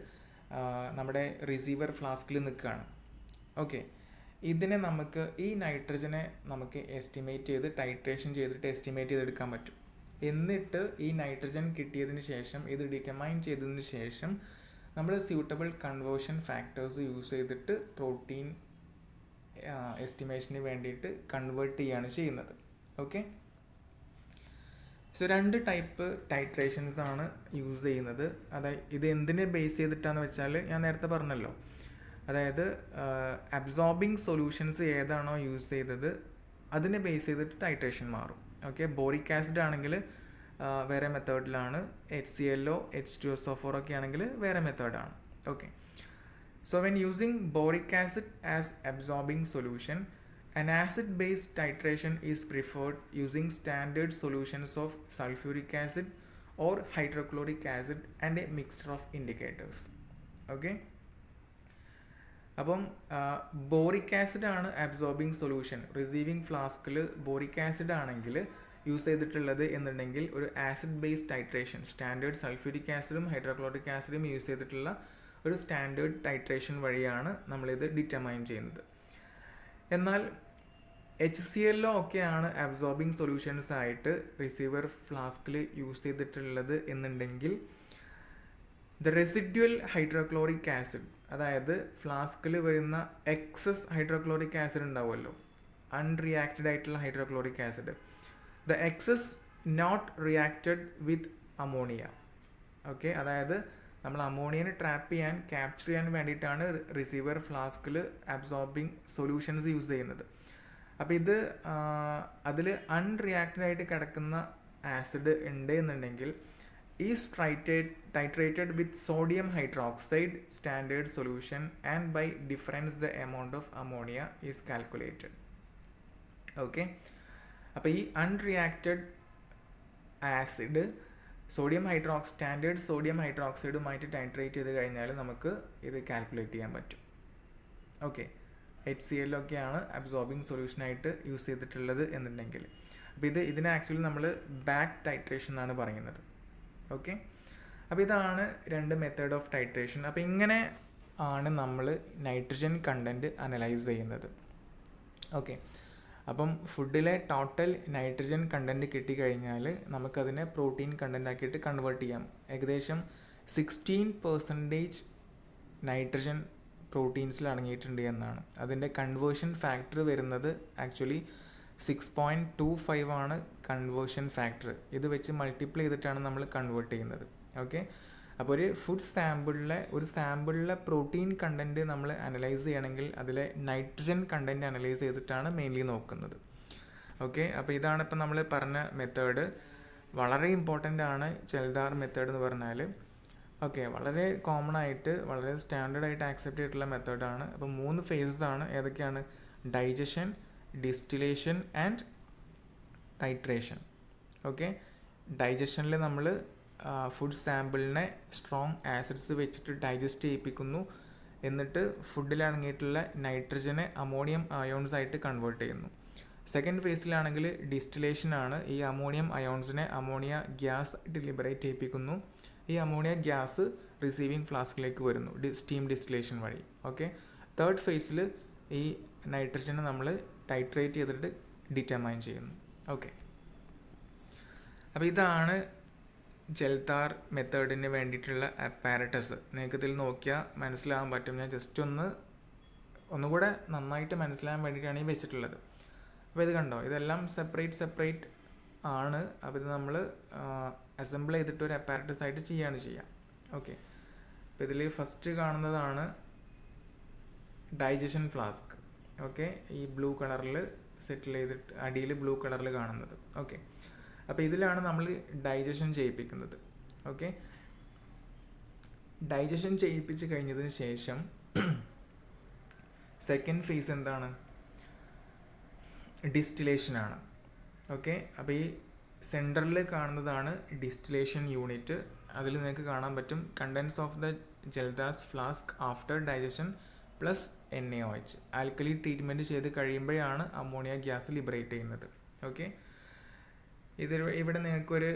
S1: നമ്മുടെ റിസീവർ ഫ്ലാസ്കിൽ നിൽക്കുകയാണ്. ഓക്കെ, ഇതിനെ നമുക്ക് ഈ നൈട്രജനെ നമുക്ക് എസ്റ്റിമേറ്റ് ചെയ്ത് ടൈട്രേഷൻ ചെയ്തിട്ട് എസ്റ്റിമേറ്റ് ചെയ്തെടുക്കാൻ പറ്റും. എന്നിട്ട് ഈ നൈട്രജൻ കിട്ടിയതിന് ശേഷം ഇത് ഡിറ്റർമൈൻ ചെയ്തതിന് ശേഷം നമ്മൾ സ്യൂട്ടബിൾ കൺവേർഷൻ ഫാക്ടേഴ്സ് യൂസ് ചെയ്തിട്ട് പ്രോട്ടീൻ എസ്റ്റിമേഷന് വേണ്ടിയിട്ട് കൺവേർട്ട് ചെയ്യുകയാണ് ചെയ്യുന്നത്. ഓക്കെ, സോ 2 ടൈപ്പ് ടൈട്രേഷൻസ് ആണ് യൂസ് ചെയ്യുന്നത്. അതായത് ഇത് എന്തിനെ ബേസ് ചെയ്തിട്ടാന്ന് വെച്ചാൽ ഞാൻ നേരത്തെ പറഞ്ഞല്ലോ, അതായത് അബ്സോർബിങ് സൊല്യൂഷൻസ് ഏതാണോ യൂസ് ചെയ്തത് അതിനെ ബേസ് ചെയ്തിട്ട് ടൈട്രേഷൻ മാറും. ഓക്കെ, ബോറിക് ആസിഡ് ആണെങ്കിൽ വേറെ മെത്തേഡിലാണ്, HCl-ഓ H2SO4 ഒക്കെ ആണെങ്കിൽ വേറെ മെത്തേഡാണ്. Okay, so when using boric acid as absorbing solution, an acid-based titration is preferred using standard solutions of sulfuric acid or hydrochloric acid and a mixture of indicators. Okay, അപ്പം boric acid ആണ് absorbing solution. Receiving ഫ്ലാസ്കിൽ boric acid ആണെങ്കിൽ use ചെയ്തിട്ടുള്ളത് എന്നുണ്ടെങ്കിൽ ഒരു acid based titration, standard sulphuric ആസിഡും hydrochloric ആസിഡും use ചെയ്തിട്ടുള്ള ഒരു സ്റ്റാൻഡേർഡ് ടൈട്രേഷൻ വഴിയാണ് നമ്മളിത് ഡിറ്റർമൈൻ ചെയ്യുന്നത്. എന്നാൽ HCl-ഓ ഒക്കെയാണ് അബ്സോർബിങ് സൊല്യൂഷൻസ് ആയിട്ട് റിസീവർ ഫ്ലാസ്കിൽ യൂസ് ചെയ്തിട്ടുള്ളത് എന്നുണ്ടെങ്കിൽ ദ റെസിഡ്യുവൽ ഹൈഡ്രോക്ലോറിക് ആസിഡ്, അതായത് ഫ്ലാസ്കിൽ വരുന്ന എക്സസ് ഹൈഡ്രോക്ലോറിക് ആസിഡ് ഉണ്ടാവുമല്ലോ, അൺറിയാക്റ്റഡ് ആയിട്ടുള്ള hydrochloric acid, the excess not reacted with ammonia. Okay, അതായത് നമ്മൾ അമോണിയനെ ട്രാപ്പ് ചെയ്യാൻ ക്യാപ്ചർ ചെയ്യാൻ വേണ്ടിയിട്ടാണ് റിസീവർ ഫ്ലാസ്കിൽ അബ്സോർബിങ് സൊല്യൂഷൻസ് യൂസ് ചെയ്യുന്നത്. അപ്പോൾ ഇത് അതിൽ അൺറിയാക്റ്റഡ് ആയിട്ട് കിടക്കുന്ന ആസിഡ് ഉണ്ട് എന്നുണ്ടെങ്കിൽ is titrated with sodium hydroxide standard solution and by difference the amount of ammonia is calculated. Okay, അപ്പോൾ ഈ അൺറിയാക്റ്റഡ് ആസിഡ് സ്റ്റാൻഡേർഡ് സോഡിയം ഹൈഡ്രോക്സൈഡുമായിട്ട് ടൈട്രേറ്റ് ചെയ്ത് കഴിഞ്ഞാൽ നമുക്ക് ഇത് കാൽക്കുലേറ്റ് ചെയ്യാൻ പറ്റും. ഓക്കെ, HCl ഒക്കെയാണ് അബ്സോർബിങ് സൊല്യൂഷനായിട്ട് യൂസ് ചെയ്തിട്ടുള്ളത് എന്നുണ്ടെങ്കിൽ. അപ്പോൾ ഇതിനെ ആക്ച്വലി നമ്മൾ ബാക്ക് ടൈട്രേഷൻ എന്നാണ് പറയുന്നത്. ഓക്കെ, അപ്പോൾ ഇതാണ് 2 മെത്തേഡ് ഓഫ് ടൈട്രേഷൻ. അപ്പോൾ ഇങ്ങനെ ആണ് നമ്മൾ നൈട്രജൻ കണ്ടൻറ്റ് അനലൈസ് ചെയ്യുന്നത്. ഓക്കെ, അപ്പം ഫുഡിലെ ടോട്ടൽ നൈട്രജൻ കണ്ടൻറ്റ് കിട്ടിക്കഴിഞ്ഞാൽ നമുക്കതിനെ പ്രോട്ടീൻ കണ്ടൻ്റ് ആക്കിയിട്ട് കൺവേർട്ട് ചെയ്യാം. ഏകദേശം 16% നൈട്രജൻ പ്രോട്ടീൻസിൽ അടങ്ങിയിട്ടുണ്ട് എന്നാണ്. അതിൻ്റെ കൺവേർഷൻ ഫാക്ടർ വരുന്നത് ആക്ച്വലി 6.25 ആണ് കൺവേർഷൻ ഫാക്ടർ. ഇത് വെച്ച് മൾട്ടിപ്ലൈ ചെയ്തിട്ടാണ് നമ്മൾ കൺവേർട്ട് ചെയ്യുന്നത്. ഓക്കെ, അപ്പോൾ ഒരു ഫുഡ് സാമ്പിളിലെ പ്രോട്ടീൻ കണ്ടൻറ്റ് നമ്മൾ അനലൈസ് ചെയ്യണമെങ്കിൽ അതിലെ നൈട്രജൻ കണ്ടൻറ്റ് അനലൈസ് ചെയ്തിട്ടാണ് മെയിൻലി നോക്കുന്നത്. ഓക്കെ, അപ്പോൾ ഇതാണ് ഇപ്പം നമ്മൾ പറഞ്ഞ മെത്തേഡ്. വളരെ ഇമ്പോർട്ടൻ്റ് ആണ് ചെൽദാർ മെത്തേഡ് എന്ന് പറഞ്ഞാൽ. ഓക്കെ, വളരെ കോമൺ ആയിട്ട് വളരെ സ്റ്റാൻഡേർഡ് ആയിട്ട് ആക്സെപ്റ്റ് ചെയ്തിട്ടുള്ള മെത്തേഡാണ്. അപ്പോൾ 3 ഫേസസ് ആണ്. ഏതൊക്കെയാണ്? Digestion, distillation and titration. Okay, ഡൈജഷനിൽ നമ്മൾ ഫുഡ് സാമ്പിളിനെ സ്ട്രോങ് ആസിഡ്സ് വെച്ചിട്ട് ഡൈജസ്റ്റ് ചെയ്യിപ്പിക്കുന്നു. എന്നിട്ട് ഫുഡിൽ അടങ്ങിയിട്ടുള്ള നൈട്രജനെ അമോണിയം അയോൺസ് ആയിട്ട് കൺവേർട്ട് ചെയ്യുന്നു. സെക്കൻഡ് ഫേസിലാണെങ്കിൽ ഡിസ്റ്റിലേഷൻ ആണ്. ഈ അമോണിയം അയോൺസിനെ അമോണിയ ഗ്യാസ് ആയിട്ട് ലിബറേറ്റ് ചെയ്യിപ്പിക്കുന്നു. ഈ അമോണിയ ഗ്യാസ് റിസീവിങ് ഫ്ലാസ്കിലേക്ക് വരുന്നു സ്റ്റീം ഡിസ്റ്റിലേഷൻ വഴി. ഓക്കെ, തേർഡ് ഫേസിൽ ഈ നൈട്രജനെ നമ്മൾ ടൈട്രേറ്റ് ചെയ്തിട്ട് ഡിറ്റർമൈൻ ചെയ്യുന്നു. ഓക്കെ, അപ്പോൾ ഇതാണ് ജൽതാർ മെത്തേഡിന് വേണ്ടിയിട്ടുള്ള അപ്പാരറ്റസ്. നിങ്ങൾക്ക് ഇതിൽ നോക്കിയാൽ മനസ്സിലാകാൻ പറ്റും. ഞാൻ ജസ്റ്റ് ഒന്നുകൂടെ നന്നായിട്ട് മനസ്സിലാകാൻ വേണ്ടിയിട്ടാണ് ഈ വെച്ചിട്ടുള്ളത്. അപ്പോൾ ഇത് കണ്ടോ, ഇതെല്ലാം സെപ്പറേറ്റ് ആണ്. അപ്പോൾ ഇത് നമ്മൾ അസംബിൾ ചെയ്തിട്ട് ഒരു അപ്പാരറ്റസ് ആയിട്ട് ചെയ്യുക. ഓക്കെ, അപ്പോൾ ഇതിൽ ഫസ്റ്റ് കാണുന്നതാണ് ഡൈജഷൻ ഫ്ലാസ്ക്. ഓക്കെ, ഈ ബ്ലൂ കളറിൽ സെറ്റിൽ ചെയ്തിട്ട് അടിയിൽ ബ്ലൂ കളറിൽ കാണുന്നത്. ഓക്കെ, അപ്പോൾ ഇതിലാണ് നമ്മൾ ഡൈജഷൻ ചെയ്യിപ്പിക്കുന്നത്. ഓക്കെ, ഡൈജഷൻ ചെയ്യിപ്പിച്ച് കഴിഞ്ഞതിന് ശേഷം സെക്കൻഡ് ഫേസ് എന്താണ്? ഡിസ്റ്റിലേഷനാണ്. ഓക്കെ, അപ്പോൾ ഈ സെൻറ്ററിൽ കാണുന്നതാണ് ഡിസ്റ്റിലേഷൻ യൂണിറ്റ്. അതിൽ നിങ്ങൾക്ക് കാണാൻ പറ്റും contents of the Kjeldahl flask after digestion plus NaOH. Alkali treatment ചെയ്ത് കഴിയുമ്പോഴാണ് അമോണിയ ഗ്യാസ് ലിബറേറ്റ് ചെയ്യുന്നത്. ഓക്കെ, ഇവിടെ നിങ്ങൾക്കൊരു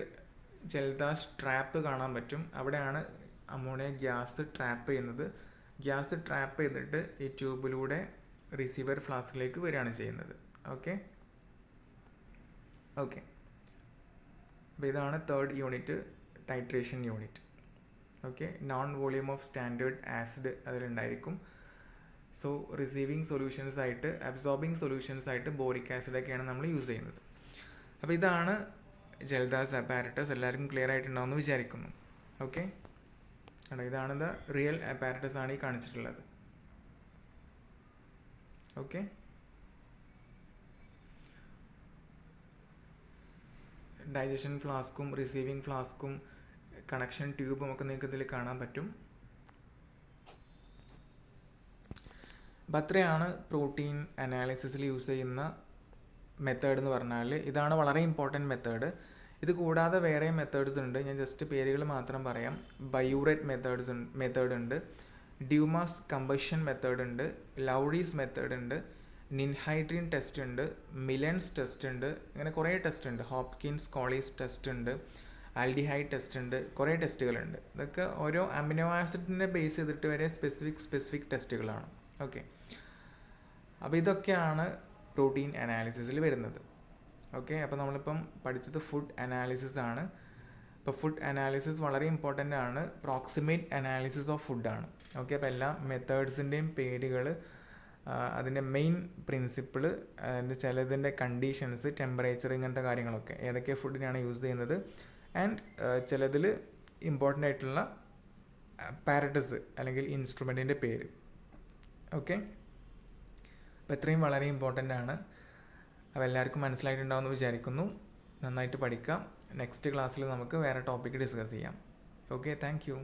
S1: ജൽദാസ് ട്രാപ്പ് കാണാൻ പറ്റും. അവിടെയാണ് അമോണിയ ഗ്യാസ് ട്രാപ്പ് ചെയ്യുന്നത്. ഗ്യാസ് ട്രാപ്പ് ചെയ്തിട്ട് ഈ ട്യൂബിലൂടെ റിസീവർ ഫ്ലാസ്കിലേക്ക് വരികയാണ് ചെയ്യുന്നത്. ഓക്കെ, അപ്പോൾ ഇതാണ് third unit, titration unit. Okay, known volume of standard acid അതിലുണ്ടായിരിക്കും. സോ റിസീവിങ് സൊല്യൂഷൻസ് ആയിട്ട് അബ്സോർബിങ് സൊല്യൂഷൻസ് ആയിട്ട് ബോറിക് ആസിഡൊക്കെയാണ് നമ്മൾ യൂസ് ചെയ്യുന്നത്. അപ്പോൾ ഇതാണ് ജൽദാസ് അപ്പാരറ്റസ്. എല്ലാവർക്കും ക്ലിയർ ആയിട്ടുണ്ടാവുമെന്ന് വിചാരിക്കുന്നു. ഓക്കെ, ഇതാണ് ദ റിയൽ അപ്പാരറ്റസ് ആണ് ഈ കാണിച്ചിട്ടുള്ളത്. ഓക്കെ, ഡൈജഷൻ ഫ്ലാസ്കും റിസീവിങ് ഫ്ലാസ്കും കണക്ഷൻ ട്യൂബും ഒക്കെ നിങ്ങൾക്ക് ഇതിൽ കാണാൻ പറ്റും. അപ്പം അത്രയാണ് പ്രോട്ടീൻ അനാലിസിസിൽ യൂസ് ചെയ്യുന്ന മെത്തേഡ് എന്ന് പറഞ്ഞാൽ. ഇതാണ് വളരെ ഇമ്പോർട്ടൻറ്റ് മെത്തേഡ്. ഇത് കൂടാതെ വേറെ മെത്തേഡ്സ് ഉണ്ട്. ഞാൻ ജസ്റ്റ് പേരുകൾ മാത്രം പറയാം. ബയൂറേറ്റ് മെത്തേഡ് ഉണ്ട്, ഡ്യൂമാസ് കമ്പഷൻ മെത്തേഡ് ഉണ്ട്, ലൗഡീസ് മെത്തേഡ് ഉണ്ട്, നിൻഹൈഡ്രീൻ ടെസ്റ്റ് ഉണ്ട്, മിലൻസ് ടെസ്റ്റ് ഉണ്ട്. ഇങ്ങനെ കുറേ ടെസ്റ്റ് ഉണ്ട്. ഹോപ്കിൻസ് കോളീസ് ടെസ്റ്റ് ഉണ്ട്, ആൽഡിഹൈഡ് ടെസ്റ്റ് ഉണ്ട്, കുറേ ടെസ്റ്റുകളുണ്ട്. ഇതൊക്കെ ഓരോ അമിനോ ആസിഡിനെ ബേസ് ചെയ്തിട്ട് വരെ സ്പെസിഫിക് ടെസ്റ്റുകളാണ്. ഓക്കെ, അപ്പോൾ ഇതൊക്കെയാണ് പ്രോട്ടീൻ അനാലിസിസിൽ വരുന്നത്. ഓക്കെ, അപ്പോൾ നമ്മളിപ്പം പഠിച്ചത് ഫുഡ് അനാലിസിസ് ആണ്. ഇപ്പോൾ ഫുഡ് അനാലിസിസ് വളരെ ഇമ്പോർട്ടൻ്റ് ആണ്. പ്രോക്സിമേറ്റ് അനാലിസിസ് ഓഫ് ഫുഡാണ്. ഓക്കെ, അപ്പോൾ എല്ലാ മെത്തേഡ്സിൻ്റെയും പേരുകൾ, അതിൻ്റെ മെയിൻ പ്രിൻസിപ്പിൾ, അതിൻ്റെ ചിലതിൻ്റെ കണ്ടീഷൻസ്, ടെമ്പറേച്ചർ, ഇങ്ങനത്തെ കാര്യങ്ങളൊക്കെ, ഏതൊക്കെ ഫുഡിനാണ് യൂസ് ചെയ്യുന്നത്, ആൻഡ് ചിലതിൽ ഇമ്പോർട്ടൻ്റ് ആയിട്ടുള്ള പാരറ്റസ് അല്ലെങ്കിൽ ഇൻസ്ട്രുമെൻറ്റിൻ്റെ പേര്. ഓക്കെ, അപ്പോൾ ഇത്രയും വളരെ ഇമ്പോർട്ടൻ്റ് ആണ്. അപ്പോൾ എല്ലാവർക്കും മനസ്സിലായിട്ടുണ്ടാവുമെന്ന് വിചാരിക്കുന്നു. നന്നായിട്ട് പഠിക്കാം. നെക്സ്റ്റ് ക്ലാസ്സിൽ നമുക്ക് വേറെ ടോപ്പിക്ക് ഡിസ്കസ് ചെയ്യാം. Okay, thank you.